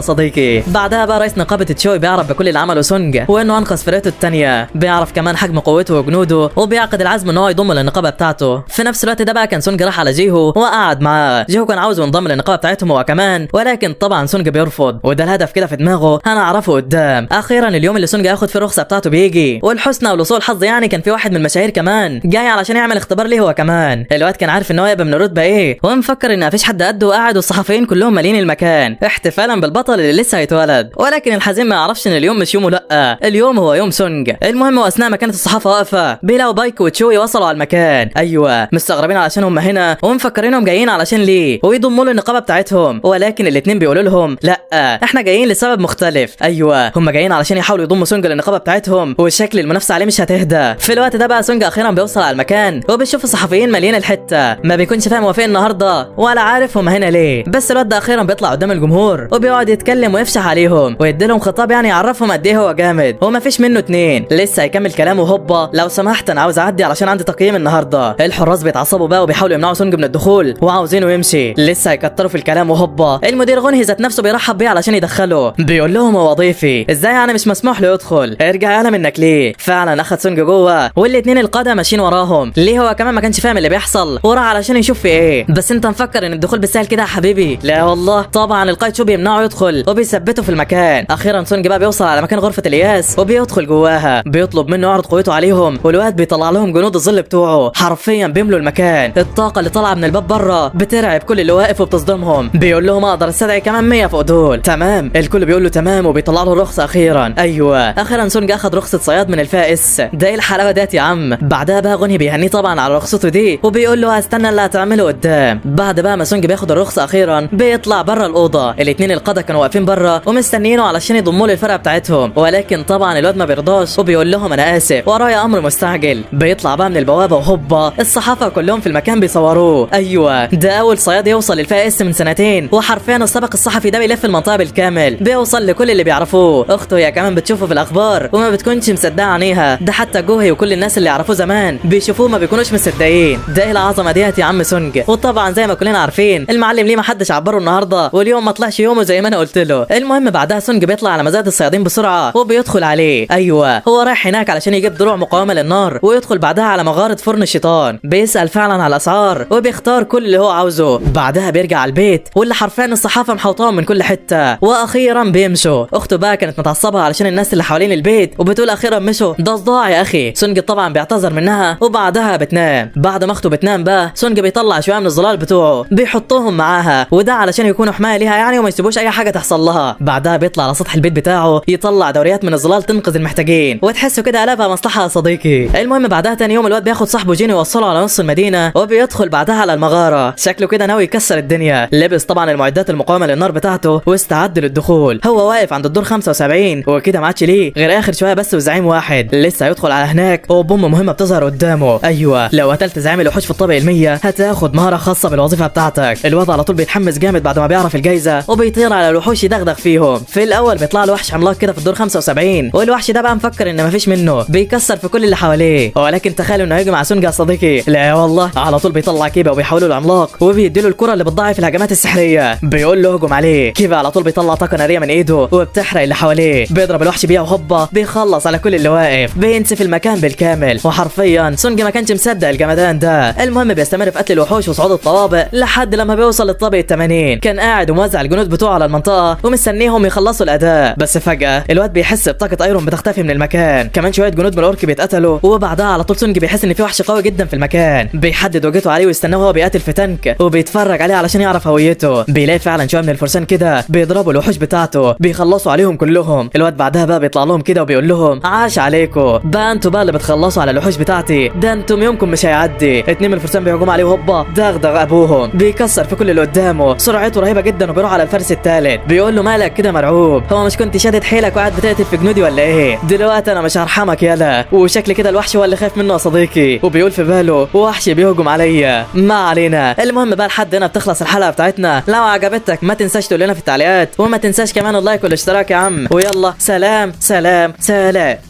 صديقي. بعدها بقى رئيس نقابه تشوي بيعرف بكل اللي عمله سونج، وانه انقذ فرقته الثانيه، بيعرف كمان حجم قوته وجنوده، وبيعقد العزم ان هو يضم للنقابه بتاعته. في نفس الوقت ده بقى كان سونج راح على جيهو وقعد معاه. جيهو كان عاوز ينضم للنقابه بتاعتهم هو كمان، ولكن طبعا سونج بيرفض، وده الهدف كده في دماغه هنعرفه قدام. اخيرا اليوم اللي سونج هياخد فيه الرخصه بتاعته بيجي، والحسنى ولسوء الحظ يعني كان في واحد من المشاهير كمان جاي علشان يعمل اختبار ليه هو كمان. الواد كان عارف ان هو يبقى من الرتبه ايه، ومفكر ان مفيش حد قده، وقاعد والصحفيين كلهم مالين المكان احتفالا بالبطل اللي لسه هيتولد. ولكن الحزين ما يعرفش ان اليوم مش يومه، لا اليوم هو يوم سونج. المهم واثناء ما كانت الصحافه واقفه بيلاقوا بايك وتشوي وصلوا على المكان. ايوه مستغربين علشان هم هنا ومفكرينهم جايين علشان ليه ويضموا له النقابه بتاعتهم، ولكن الاثنين بيقولوا لهم لا احنا جايين لسبب مختلف. ايوه هم جايين علشان يحاولوا يضموا سونج للنقابه بتاعتهم، وشكل المنافسه عليه مش هتهدى. في الوقت ده بقى سونج اخيرا بيوصل على المكان وبيشوف الصحفيين مالين الحته، ما بيكونش فاهم هو فين النهارده ولا عارف هم هنا ليه. بس الواد ده اخيرا بيطلع قدام الجمهور وبيقعد يتكلم ويفشح عليهم ويدي لهم خطاب يعني يعرفهم قد ايه هو جامد، وما فيش منه اتنين. لسه هيكمل كلامه هوبا لو سمحت انا عاوز اعدي علشان عندي تقييم النهارده. الحراس بيتعصبوا بقى وبيحاولوا يمنعوا سونج من الدخول وعاوزينه يمشي. لسه هيكتروا في الكلام وهوبا المدير غنهي ذات نفسه بيرحب بيه علشان يدخله، بيقول لهم هو ضيفي ازاي يعني مش مسموح له يدخل، ارجع يالا منك ليه. فعلا اخد سونج جوه والاتنين القاده ماشيين وراهم. ليه هو كمان ما كانش فاهم اللي بيحصل وراح علشان يشوف في ايه. بس انت مفكر ان الدخول بالسهل كده يا حبيبي؟ لا والله. طبعا القائد شو بيمنعه يدخل وبيثبته في المكان. اخيرا سونج بقى بيوصل على مكان غرفه الياس وبيدخل جواها، بيطلب منه يعرض قوته عليهم، والواد بيطلع لهم جنود الظل بتوعه حرفيا بيملوا المكان. الطاقه اللي طالعه من الباب بره بترعب كل اللي واقف وبتصدمهم. بيقول لهم اقدر استدعي كمان 100 فوق دول. تمام الكل بيقول له تمام، وبيطلع له الرخصه اخيرا. ايوه اخيرا سونج اخد رخصه صياد من الفائس. ده ايه الحلاوه ديت يا عم. بعدها بقى غني بيهنيه طبعا على رخصته دي، وبيقول له هستنى اللي هتعمله قدام. بعد بقى ما سونج بياخد الرخصه اخيرا بيطلع بره الاوضه. الاثنين القاده كانوا واقفين بره ومستنيينه علشان يضموا له الفرقه بتاعتهم، ولكن طبعا الواد ما بيرضاش وبيقول لهم انا اسف ورايا امر مستعجل. بيطلع بقى من البوابه وهوبا الصحافه كلهم في المكان بيصوروه. ايوه ده اول صياد يوصل للفائس من سنتين، وحرفيا السبق الصحفي ده بيلف المنطقه بالكامل، بيوصل لكل اللي بيعرفوه. اخته هي كمان بتشوفه في الاخبار وما بتكونش مصدقه عينيها. ده حتى جوهي وكل الناس اللي يعرفوه زمان بيشوفوه ما بيكونوش مصدقين. ده ايه العظمه ديت يا عم سونج. وطبعا زي ما كلنا عارفين المعلم ليه ما حدش عبره النهارده، واليوم ما طلعش يومه زي ما انا قلت له. المهم بعدها سونج بيطلع على مزاد الصيادين بسرعه وبيدخل عليه. ايوه هو رايح هناك علشان يجيب دروع مقاومه للنار، ويدخل بعدها على مغاره فرن الشيطان. بيسال فعلا على الاسعار وبيختار كل اللي هو عاوزه. بعدها بيرجع على البيت واللي حرفيا الصحافه محوطاهم من كل حته، واخيرا بيمشوا. اخته بقى كانت متعصبه علشان الناس اللي حوالين البيت وبتقول اخيرا مشوا، ده صداع يا اخي. سونج طبعا بيعتذر منها وبعدها بتنام. بعد ما اخته بتنام بقى سونج بيطلع شويه من الظلال بتوعه بيحطهم معاها، وده علشان يكونوا حمايه ليها يعني وما يسيبوش اي حاجه تحصل لها. بعدها بيطلع على سطح البيت بتاعه يطلع دوريات من الظلال تنقذ المحتاجين، وتحسوا كده قلبها مصلحه يا صديقي. المهم بعدها تاني يوم الواد بياخد صاحبه جيني يوصله على نص المدينه، وبيدخل بعدها على المغاره. شكله كده ناوي يكسر الدنيا. لبس طبعا المعدات المقاومه للنار بتاعته واستعد للدخول. هو واقف عند الدور 75 وكده ما عادش ليه غير اخر شويه بس وزعيم واحد لسه هيدخل على هناك، وبوم مهمه بتظهر قدامه. ايوه لو قتلت زعيم الوحوش في الطابق ال100 هتاخد مهاره خاصه بالوظيفه بتاعتك. الواد على طول بيتحمس جامد بعد ما بيعرف الجايزه وبيطير على الوحوش يدغدغ فيهم. في الاول بيطلع له وحش عملاق كده في الدور 75، والوحش ده بقى مفكر ان مفيش منه، بيكسر في كل اللي حواليه. ولكن تخيلوا انه هيجي مع سونج يا صديقي. لا والله على طول بيطلع كيبه وبيحوله العملاق وبيديله الكره اللي بتضاعف الهجمات السحريه. بيقول له هجم عليه. كيبه على طول بيطلع طاقه ناريه من ايده وبتحرق اللي حواليه. بيضرب الوحش بيها وهوبا بيخلص على كل اللي واقف، بينسف المكان بالكامل. وحرفيا سونج ما كانش مصدق الجمدان ده. المهم بيستمر في قتل الوحوش وصعود الطوابق لحد لما بيوصل للطابق ال80. كان قاعد وموزع الجنود بتوعه على المنطقه ومستنيهم يخلصوا الاداء. بس فجاه الواد بيحس بطاقه ايرون بتختفي من المكان. كمان شويه جنود من الاورك بيتقتلوا، وبعدها على طول سونج بيحس ان في وحش قوي جدا في المكان. بيحدد وجهته عليه ويستناه وهو بيقاتل في تانك وبيتفرج عليه علشان يعرف هويته. بيلاقي فعلا شويه من الفرسان كده بيضربوا الوحوش بتاعته بيخلصوا عليهم كلهم. الواد بعدها بقى بيطلع لهم كده وبيقول لهم عاش عليكم بقى، انتوا بقى اللي بتخلصوا على الوحوش بتاعتي، ده انتم يومكم مش هيعدي. اتنين من الفرسان بيهجموا عليه وهوبا دغدغ ابوهم، بيكسر في كل اللي قدامه. سرعته رهيبه جدا وبيروح على الفارس الثالث. بيقول له مالك كده مرعوب، هو مش كنت شادد حيلك وقاعد بتقتل في جنودي ولا ايه؟ دلوقتي انا مش هرحمك يالا. وشكل كده الوحش هو اللي خايف منه يا صديقي، وبيقول في باله وحش بيهجم عليا. ما علينا. المهم بقى لحد هنا بتخلص الحلقه بتاعتنا. لو عجبتك ما تنساش تقول لنا في التعليقات، وما تنساش كمان اللايك والاشتراك يا عم. ويلا سلام سلام سلام.